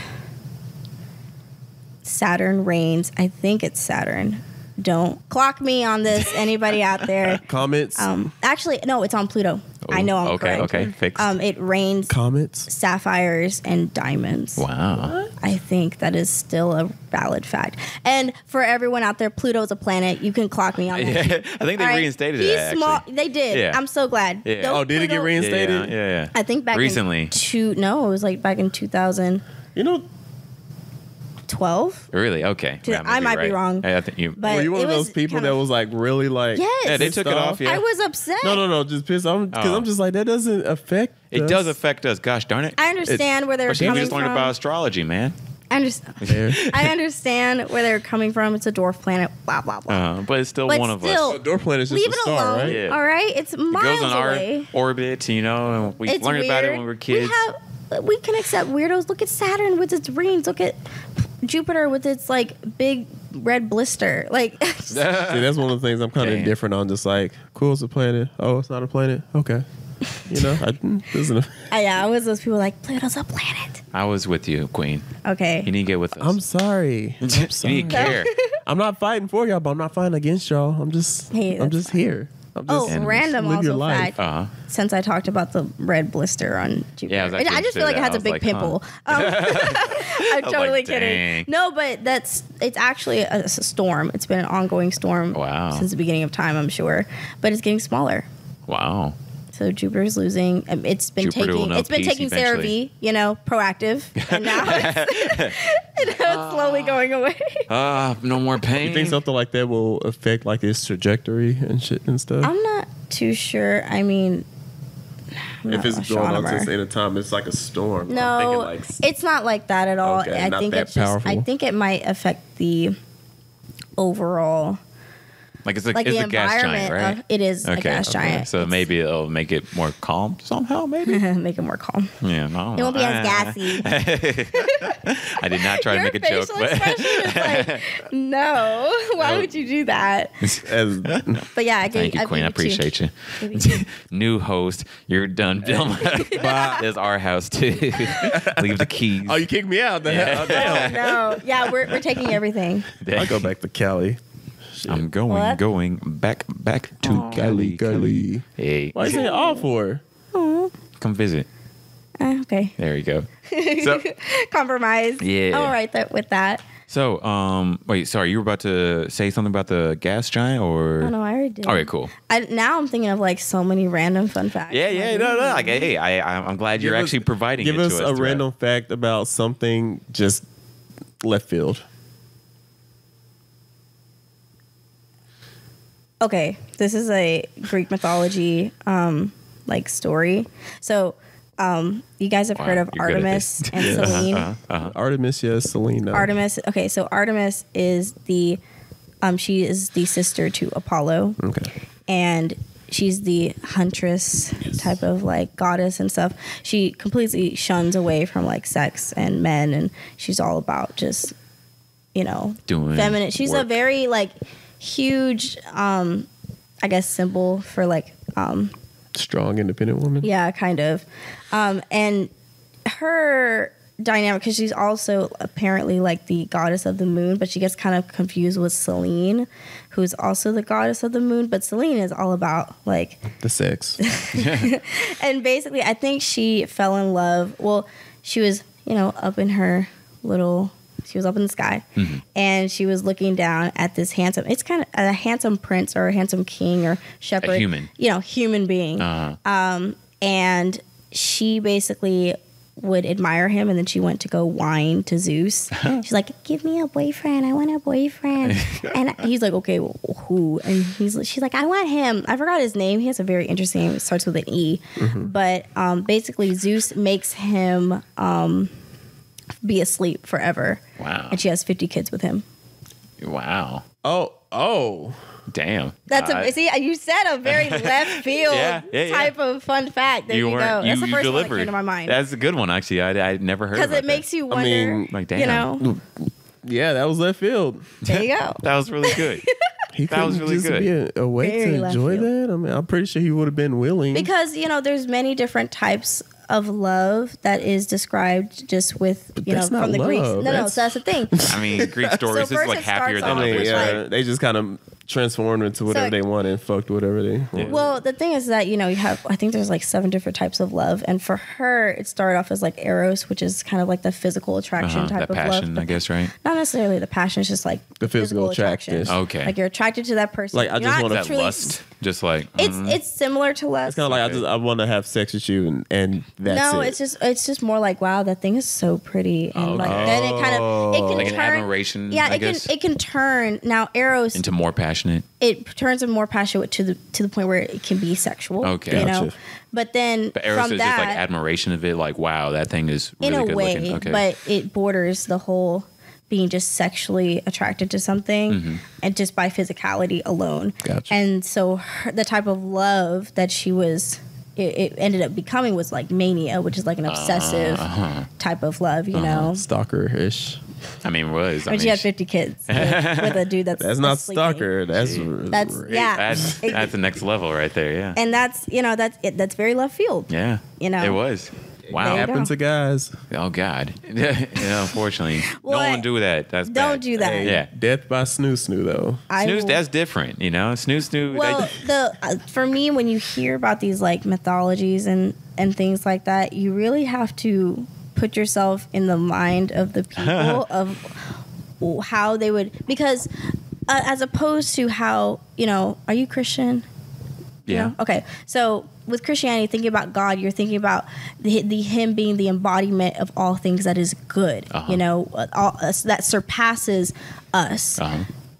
Saturn reigns? I think it's Saturn. Don't clock me on this. Anybody out there? Comments? Actually, no, it's on Pluto. Ooh, I know I'm correct. Okay, fixed. It rains Comments? sapphires and diamonds. Wow. I think that is still a valid fact. And for everyone out there, Pluto's a planet. You can clock me on that. Yeah, I think they reinstated it. He's small. They did. Yeah. I'm so glad. Yeah. Oh, did it get reinstated? Yeah. I think back recently. it was like back in 2000. 12? Really? Okay. I might be wrong. I think you. But were you one of those people that was like really like? Yes. Yeah, they took it off. Yeah. I was upset. No, just pissed off because I'm just like that doesn't affect. It does affect us. Gosh darn it. I understand where they're Especially coming we just learned from. about astrology, man. I understand where they're coming from. It's a dwarf planet, blah, blah, blah. But it's still one of us. A dwarf planet is just a star, right? Yeah. All right? It's miles away. It goes on away. our orbit, and we learned about it when we were kids. We can accept weirdos. Look at Saturn with its rings. Look at Jupiter with its, big red blister. See, that's one of the things I'm kind of indifferent on. Just cool, it's a planet. Oh, it's not a planet? Okay. I was those people Pluto's a planet. I was with you, Queen. Okay. You need to get with us. I'm sorry. You need to care. I'm not fighting for y'all, but I'm not fighting against y'all. I'm just here. Random also fact. Since I talked about the red blister on Jupiter, I just feel like it has a big pimple. I'm totally kidding. No, but it's actually a storm. It's been an ongoing storm since the beginning of time, I'm sure. But it's getting smaller. Wow. So Jupiter's losing. It's been taking Sarah V, proactive, and now it's slowly going away. No more pain. You think something like that will affect its trajectory and shit and stuff? I'm not too sure. I mean, if it's going on since the end of time, it's like a storm. No, it's not like that at all. Okay, I think it's powerful. I think it might affect the overall. It's a gas giant, right? It is a gas giant. So maybe it'll make it more calm somehow, maybe? Make it more calm. Yeah, no. It won't be as gassy. I did not try to make a joke. But no. Why would you do that? But yeah, thank you, Queen. I appreciate you. New host. You're done, Bill. There's our house, too. Leave the keys. Oh, you kicked me out. No. Yeah, we're taking everything. I'll go back to Cali. I'm going back to Cali. Hey. Why are you saying all for? Come visit. Okay. There you go. So, compromise. Yeah. All right with that. So, wait, sorry, you were about to say something about the gas giant, or? Oh, no, I already did. All right, cool. Now I'm thinking of so many random fun facts. Yeah, no. Hey, I'm glad you're actually providing it to us. Give us a random fact about something just left field. Okay, this is a Greek mythology story. So, you guys have heard of Artemis and Selene? Artemis, yes, Selene. No. Artemis. Okay, so Artemis is she is the sister to Apollo. Okay. And she's the huntress type of goddess and stuff. She completely shuns away from sex and men, and she's all about just doing feminine. She's a very huge I guess symbol for strong independent woman. Yeah, kind of. And her dynamic, because she's also apparently the goddess of the moon, but she gets kind of confused with Selene, who's also the goddess of the moon, but Selene is all about the sex. And basically I think she fell in love. Well, she was up in her little, she was up in the sky, and she was looking down at this it's kind of a handsome prince or a handsome king or shepherd. A human. Human being. And she basically would admire him, and then she went to go whine to Zeus. She's like, give me a boyfriend. I want a boyfriend. And he's like, okay, well, who? And she's like, I want him. I forgot his name. He has a very interesting name. It starts with an E. But basically Zeus makes him be asleep forever. Wow. And she has 50 kids with him. Wow. Oh. Damn. See, you said a very left field type of fun fact. There you go. That's the first one that came to my mind. That's a good one, actually. I never heard of it. Because it makes you wonder, damn. Yeah, that was left field. There you go. That was really good. That was really good. Be a way very to enjoy that? I mean, I'm pretty sure he would have been willing. Because, there's many different types of love that is described just with, from the Greeks. No, so that's the thing. I mean, Greek stories is happier than others. Yeah, they just kind of transformed into whatever they want and fucked whatever they want. Well, the thing is that, you have, I think there's 7 different types of love. And for her, it started off as Eros, which is kind of the physical attraction type of passion, love. I guess, right? Not necessarily the passion, it's just the physical attraction. Okay. You're attracted to that person. I just want to lust. Just it's similar to lust. It's kind of I want to have sex with you and that's it. No, it's just more wow, that thing is so pretty. And then it kind of, it can turn. An admiration, yeah, I guess. it can turn. Now, Eros. Into more passionate. It turns him more passionate to the point where it can be sexual. Okay. Gotcha. But then Eros from is that, just like admiration of it, like wow, that thing is really in a good way, looking. Okay. but it borders the whole being just sexually attracted to something and just by physicality alone. Gotcha. And so the type of love that she was, it ended up becoming was like mania, which is like an obsessive type of love, you know? Stalker-ish. I mean, it was. But she had 50 kids with a dude that's not sleeping. stalker. That's yeah. That's the next level right there. Yeah. And that's, you know, that's very left field. Yeah. You know? It was. Wow. There you happened to guys. Oh God. Yeah, unfortunately, Well, no one do that. That's don't bad. do that. Hey, Yeah. Death by snoo though. Snooze, that's different, you know. Snooze. Well, for me, when you hear about these like mythologies and things like that, you really have to put yourself in the mind of the people of how they would, because as opposed to how, you know, are you Christian? Yeah. know? Okay. So with Christianity, thinking about God, you're thinking about the Him being the embodiment of all things that is good. You know, all that surpasses us.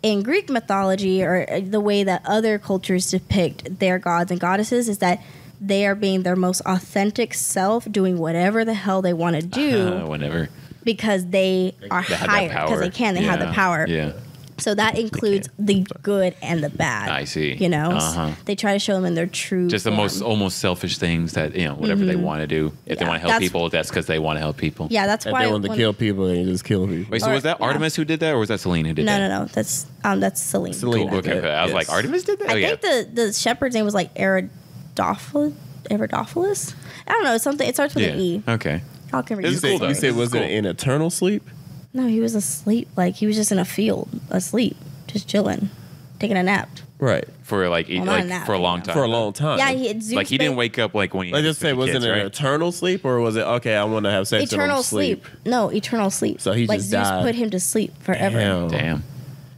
In Greek mythology, or the way that other cultures depict their gods and goddesses, is that they are being their most authentic self, doing whatever the hell they want to do, whenever, because they are higher, because they can. They have the power. Yeah. So that includes the good and the bad. I see. You know, they try to show them in their true just form. The most almost selfish things that, you know, whatever they want to do. If they want to help people, that's because they want to help people. Yeah, that's if why they want to kill people, they just kill people. Wait, so was that Artemis who did that, or was that Selene who did that? No. That's Selene. Selene. Cool. Okay. I was like, Artemis did that? I think the shepherd's name was like Eridophilus. I don't know. Something. It starts with an E. Okay. I'll can read It's cool, though. You said was it in eternal sleep? No, he was asleep. Like he was just in a field, asleep, just chilling, taking a nap. Right. For like for a long time. For a long time. Yeah, Zeus he didn't wake up like when he. Like just say, was it an eternal sleep, or was it okay? I want to have sex. Eternal sleep. No, eternal sleep. So he like just Zeus died. put him to sleep forever. Damn.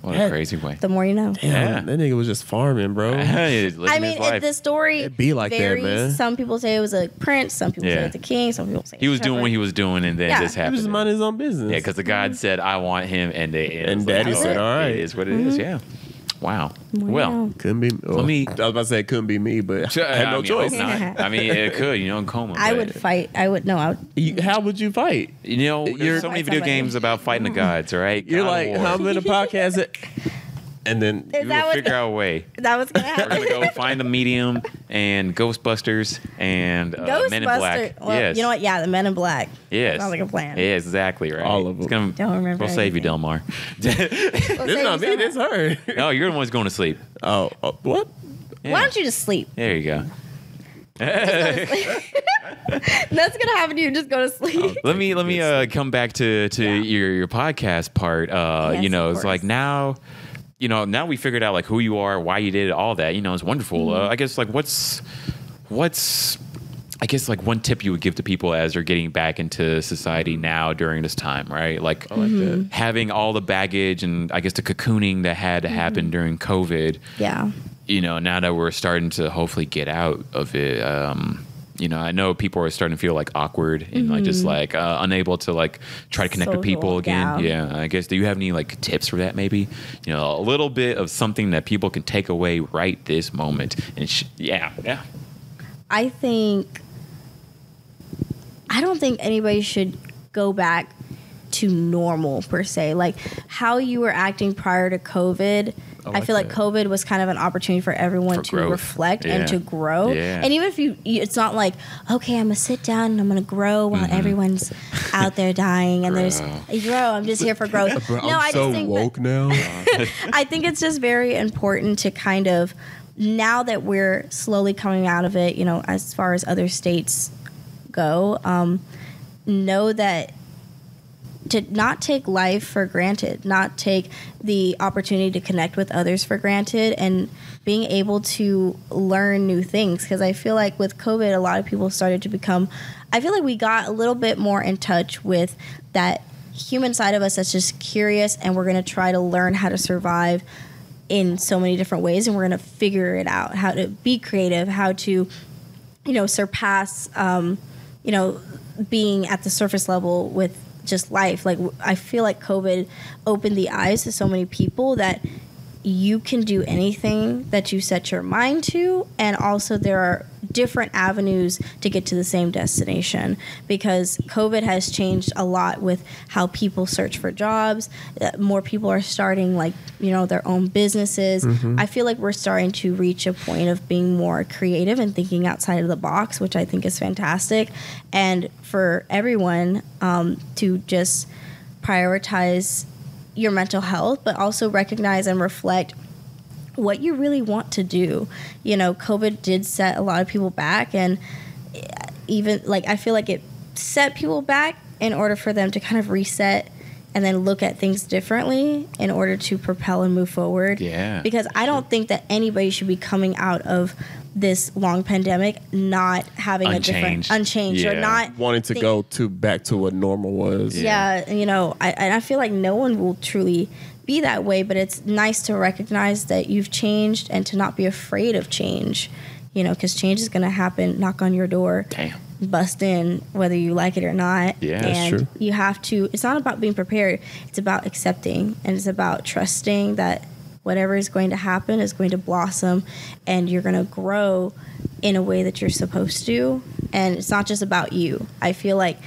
What a crazy way. The more you know. Damn, that nigga was just farming, bro. I mean, the story It'd be like varies. that, man. Some people say it was a prince. Some people say it's a king. Some people say he was doing what he was doing, and then this He happened. was minding his own business. Yeah, because the God said, "I want him," and Daddy said, "All right, it is what it is." Yeah. Wow. Well, couldn't be. Well, let me. I was about to say it couldn't be me, but I had no choice. I mean, it could. You know, in coma. I would fight. I would no. How would you fight? You know, there's so many video games about fighting the gods. All right, you're like, how many podcasts? And then we will figure out a way. That was gonna happen. We're gonna go find the Medium and Ghostbusters and Men in Black. Well, yes. You know what? Yeah, the Men in Black. Yes. Sounds like a plan. Yeah, exactly right. All of them. Don't remember. We'll save you, Delmar. This not me. This her. No, you're the one who's going to sleep. Oh, what? Yeah. Why don't you just sleep? There you go. That's gonna happen to you. Just go to sleep. Let me come back to your podcast part. You know, it's like now. You know, now we figured out like who you are, why you did it, all that. You know, it's wonderful. I guess like what's I guess like one tip you would give to people as they're getting back into society now during this time, right? Like, having all the baggage and I guess the cocooning that had to happen during COVID. Yeah. You know, now that we're starting to hopefully get out of it. You know, I know people are starting to feel like awkward and like just like unable to like try to connect with people again. Yeah. I guess, do you have any like tips for that maybe? You know, a little bit of something that people can take away right this moment. And yeah. I don't think anybody should go back to normal per se. Like how you were acting prior to COVID. I feel like COVID was kind of an opportunity for everyone to reflect and to grow. Yeah. And even if it's not like, okay, I'm going to sit down and I'm going to grow while everyone's out there dying and there's I'm just here for growth. Bro, no, I just think woke now. I think it's just very important to kind of, now that we're slowly coming out of it, you know, as far as other states go, know that to not take life for granted, not take the opportunity to connect with others for granted, and being able to learn new things. Because I feel like with COVID, a lot of people started to become, I feel like we got a little bit more in touch with that human side of us that's just curious, and we're going to try to learn how to survive in so many different ways, and we're going to figure it out, how to be creative, how to, you know, surpass, you know, being at the surface level with just life. Like, I feel like COVID opened the eyes to so many people that you can do anything that you set your mind to, and also there are different avenues to get to the same destination, because COVID has changed a lot with how people search for jobs. More people are starting their own businesses. I feel like we're starting to reach a point of being more creative and thinking outside of the box, which I think is fantastic. And for everyone to just prioritize your mental health, but also recognize and reflect what you really want to do. COVID did set a lot of people back, and even I feel like it set people back in order for them to kind of reset and then look at things differently in order to propel and move forward. Yeah. Because I don't think that anybody should be coming out of this long pandemic not having unchanged or not wanting to go back to what normal was. Yeah, I feel like no one will truly be that way, but it's nice to recognize that you've changed and to not be afraid of change, because change is going to happen, knock on your door. Damn. Bust in, whether you like it or not. Yeah, and that's true. You have to, it's not about being prepared, it's about accepting, and it's about trusting that whatever is going to happen is going to blossom, and you're going to grow in a way that you're supposed to. And it's not just about you. I feel like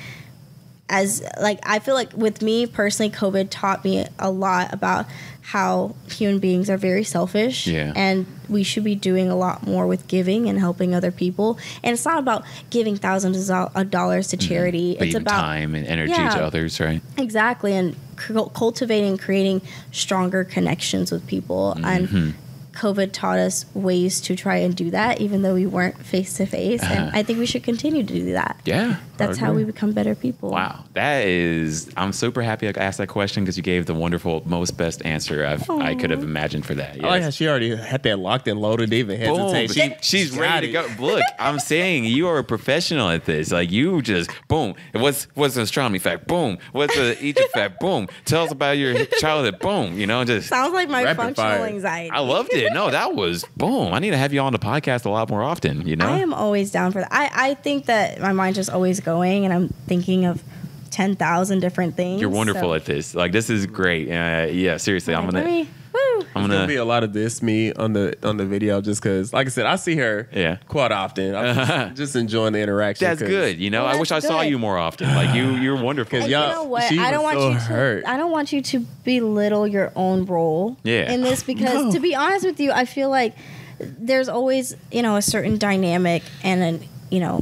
with me personally, COVID taught me a lot about how human beings are very selfish, and we should be doing a lot more with giving and helping other people. And it's not about giving thousands of dollars to charity. But it's even about time and energy to others, right? Exactly, and cultivating, creating stronger connections with people. And COVID taught us ways to try and do that, even though we weren't face to face. And I think we should continue to do that. Yeah. That's how we become better people. Wow. I'm super happy I asked that question, because you gave the wonderful, most best answer I could have imagined for that. Yes. I like how she already had that locked and loaded, even hesitate. She's ready to go. Look, I'm saying you are a professional at this. You just, boom. What's an astronomy fact? Boom. What's an Egypt fact? Boom. Tell us about your childhood. Boom. Just sounds like my functional fire. anxiety. I loved it. No, that was boom. I need to have you on the podcast a lot more often. I am always down for that. I think that my mind's just always going, and I'm thinking of 10,000 different things. You're wonderful at this. This is great. Yeah, seriously, I'm gonna be a lot of me on the video, just because, like I said, I see her quite often. I'm just enjoying the interaction. That's good. I wish I saw you more often. You're wonderful. You know what? I don't want you to belittle your own role in this, because to be honest with you, I feel like there's always a certain dynamic and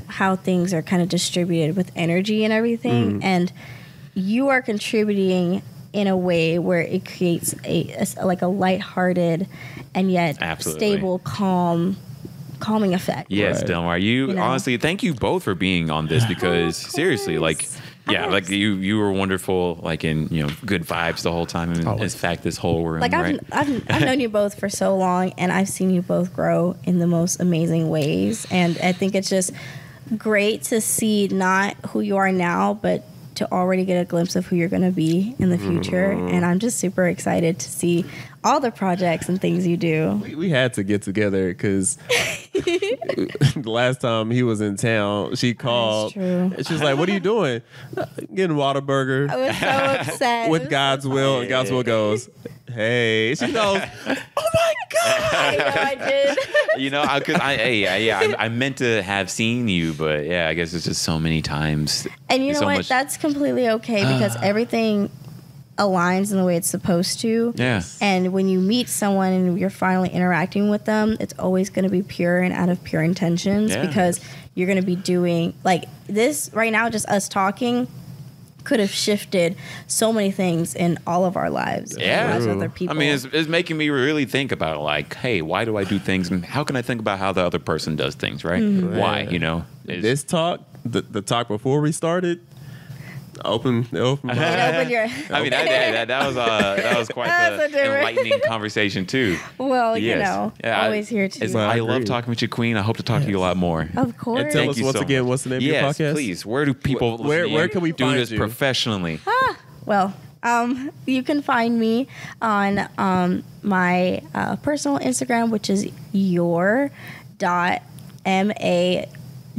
how things are kind of distributed with energy and everything, and you are contributing in a way where it creates a lighthearted and yet stable, calming effect. Yes, right. Delmar, honestly, thank you both for being on this, because seriously, you were wonderful, in good vibes the whole time. And in fact, this whole room, I've known you both for so long, and I've seen you both grow in the most amazing ways. And I think it's just great to see not who you are now, but to already get a glimpse of who you're going to be in the future. And I'm just super excited to see all the projects and things you do. We had to get together, because the last time he was in town, she called. And she was like, "What are you doing?" "Getting Whataburger." I was so upset. With Godswill. And Godswill goes, "Hey." She goes, "Oh my God." I know I did. Because I meant to have seen you, but I guess it's just so many times. And you know what? That's completely okay, because everything aligns in the way it's supposed to. Yes. And when you meet someone and you're finally interacting with them, it's always going to be pure and out of pure intentions, because you're going to be doing this right now. Just us talking could have shifted so many things in all of our lives. Yeah. With other people. I mean, it's making me really think about hey, why do I do things, and how can I think about how the other person does things, right? Mm-hmm. Why, this talk, the talk before we started, open my eyes. I mean, that was quite the enlightening conversation too. Well, always here to. I love talking with you, Queen. I hope to talk to you a lot more. Of course. And tell us once again, what's the name of your podcast? Yes, please. Where do people where can we do find this you? Professionally? Well, you can find me on my personal Instagram, which is your.ma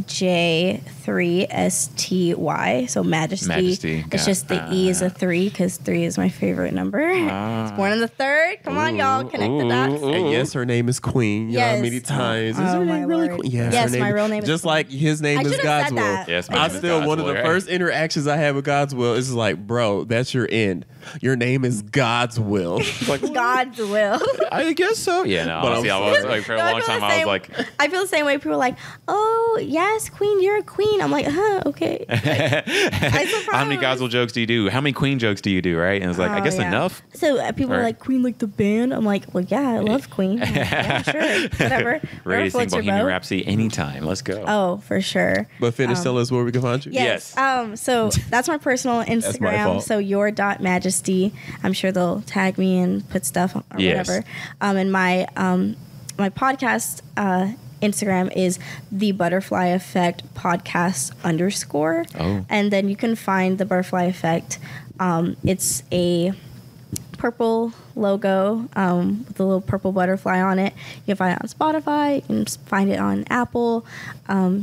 J3STY, so Majesty. It's just the E is a 3 because 3 is my favorite number. It's born on the 3rd. Come on, y'all, connect the dots. And yes, her name is Queen. You know how many times? Is her name really Queen? Yes, my real name is just Queen. Like his name is Godswill. Yes, I still one of the first interactions I had with Godswill is like, bro, that's your end. Your name is Godswill. Like, Godswill. I guess so. Yeah, no. But honestly, I was like for a long time. I was like, I feel the same way. People are like, "Oh, yes, Queen, you're a queen." I'm like, okay. How many Godswill jokes do you do? How many Queen jokes do you do? Right? And it's like, I guess enough. So people are like, "Queen, like the band." I'm like, well, yeah, I love Queen. Like, yeah, sure, whatever. Ready to sing Bohemian Rhapsody anytime. Let's go. Oh, for sure. But finish, tell us where we can find you. Yes. So that's my personal Instagram. That's my fault. So your.majesty. I'm sure they'll tag me and put stuff or whatever. And my podcast Instagram is the Butterfly Effect Podcast _. And then you can find the Butterfly Effect. It's a purple logo with a little purple butterfly on it. You can find it on Spotify. You can find it on Apple.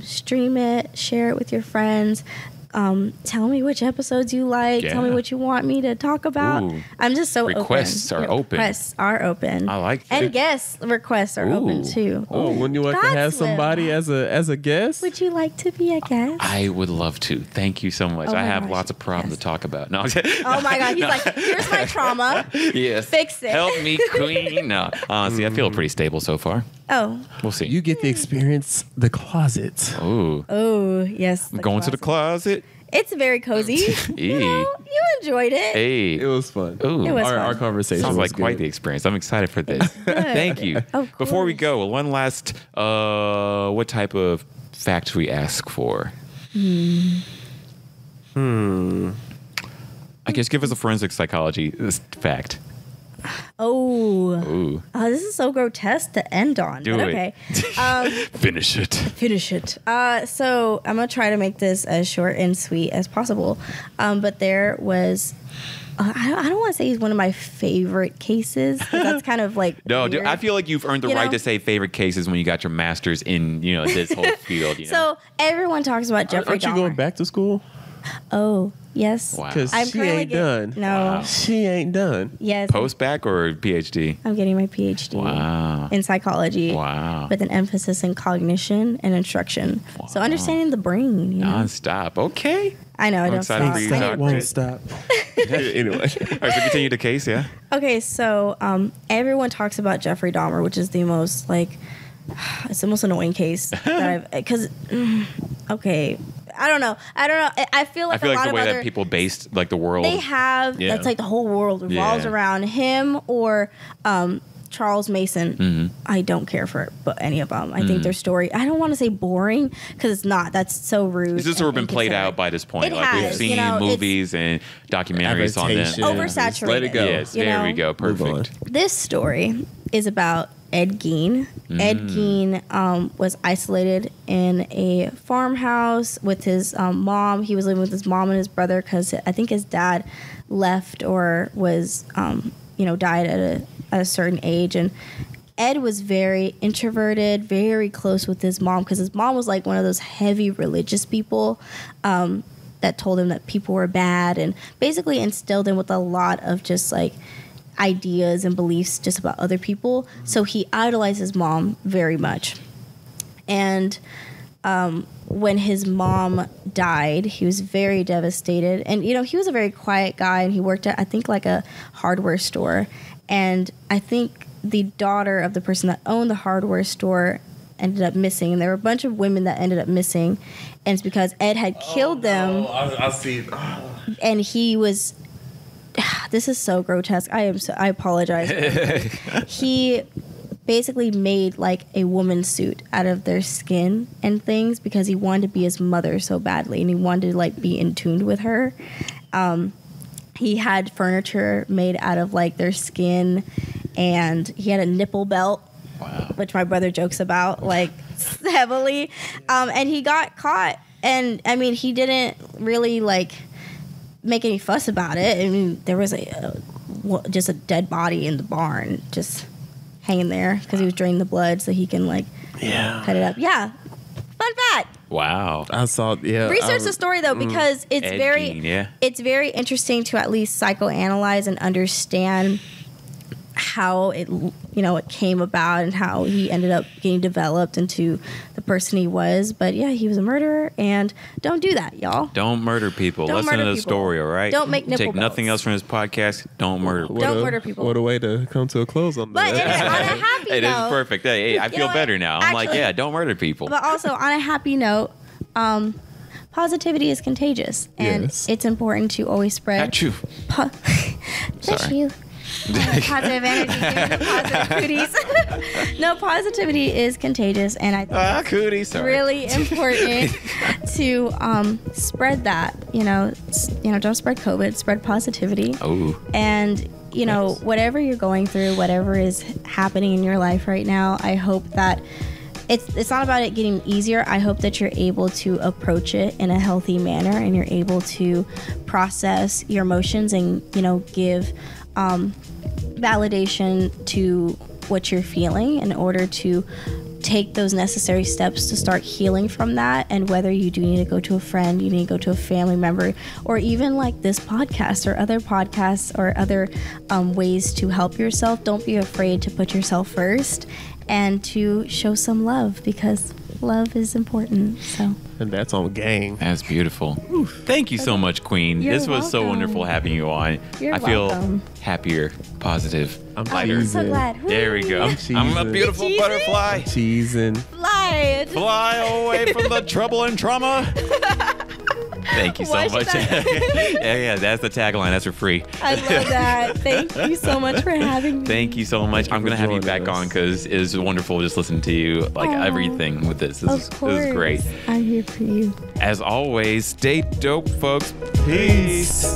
Stream it. Share it with your friends. Tell me which episodes you like. Yeah. Tell me what you want me to talk about. Ooh. I'm just so requests open. Requests are open. I like that. And guest requests are open too. Oh, wouldn't you like to have somebody as a guest? Would you like to be a guest? I would love to. Thank you so much. I have lots of problems to talk about. No. Oh my God. He's like, here's my trauma. Yes. Fix it. Help me, Queen. No. Honestly, I feel pretty stable so far. Oh. We'll see. You get to experience the closet. Oh, yes. I'm going to the closet. It's very cozy. You enjoyed it. Hey. It was fun. Ooh. It was fun. Our conversation sounds was like quite the experience. I'm excited for this. Thank you. Before we go, one last, what type of fact we ask for? I guess give us a forensic psychology fact. This is so grotesque to end on. Do it. Okay. Finish it. So I'm going to try to make this as short and sweet as possible. But there was... I don't want to say he's one of my favorite cases. That's kind of like no, dude, I feel like you've earned the right to say favorite cases when you got your master's in this whole field. So everyone talks about Jeffrey Aren't you Dahmer. going back to school? Oh, yes. Wow. Because she ain't done. No. Wow. She ain't done. Yes. Post-bac or PhD? I'm getting my PhD. Wow. In psychology. Wow. With an emphasis in cognition and instruction. Wow. So understanding the brain. Non-stop. Okay. I know. I don't stop. I won't stop. Anyway. All right, so continue the case, yeah? Okay, so everyone talks about Jeffrey Dahmer, which is the most, it's the most annoying case that because, okay, I don't know. I feel like the way that people based the world they have that's the whole world revolves around him or Charles Mason. Mm-hmm. I don't care for any of them. I think their story, I don't want to say boring because it's not. That's so rude. It's just sort of been played out by this point. We've seen movies and documentaries on them. Oversaturated. Let it go. Yes, there we go. Perfect. This story is about Ed Gein. Ed Gein was isolated in a farmhouse with his mom. He was living with his mom and his brother because I think his dad left or was, died at a certain age. And Ed was very introverted, very close with his mom because his mom was like one of those heavy religious people that told him that people were bad and basically instilled him with a lot of just ideas and beliefs just about other people. So he idolized his mom very much. And when his mom died, he was very devastated. And, he was a very quiet guy and he worked at, I think, a hardware store. And I think the daughter of the person that owned the hardware store ended up missing. And there were a bunch of women that ended up missing. And it's because Ed had killed them. I see. And he was... This is so grotesque. I apologize. He basically made a woman's suit out of their skin and things because he wanted to be his mother so badly and he wanted to be in tune with her. He had furniture made out of their skin and he had a nipple belt, which my brother jokes about heavily. And he got caught and he didn't really make any fuss about it. I mean, there was just a dead body in the barn, just hanging there because he was draining the blood so he can cut it up. Yeah, fun fact. Wow. I saw, Research the story, though, because it's it's very interesting to at least psychoanalyze and understand how it came about and how he ended up getting developed into the person he was. But yeah, he was a murderer, and don't do that, y'all. Don't murder people. Listen to the story, all right? Don't make nipple Take nothing else from this podcast. Don't murder people. Don't murder people. What a way to come to a close on that. But on a happy note. It is perfect. Hey, I feel better now. I'm like, yeah, don't murder people. But also, on a happy note, positivity is contagious, and it's important to always spread. Achoo. Sorry. Positive energy, positive cooties. No, positivity is contagious, and I think it's really important to spread that. Don't spread COVID, spread positivity. Oh. And whatever you're going through, whatever is happening in your life right now, I hope that it's not about it getting easier. I hope that you're able to approach it in a healthy manner, and you're able to process your emotions and give validation to what you're feeling in order to take those necessary steps to start healing from that. And whether you do need to go to a friend, you need to go to a family member, or even like this podcast or other podcasts or other ways to help yourself, don't be afraid to put yourself first and to show some love, because love is important. So, and that's on gang. That's beautiful. Ooh, thank you so much, Queen. This was so wonderful having you on. You're I feel welcome. Happier, positive, lighter. I'm so glad. There we go. I'm a beautiful butterfly. Cheesing. Fly away from the trouble and trauma. Thank you so much. Yeah, that's the tagline. That's for free. I love that. Thank you so much for having me. Thank you so much. I'm going to have you back on, because it's wonderful just listening to you, like everything with this. This is great. I'm here for you. As always, stay dope, folks. Peace.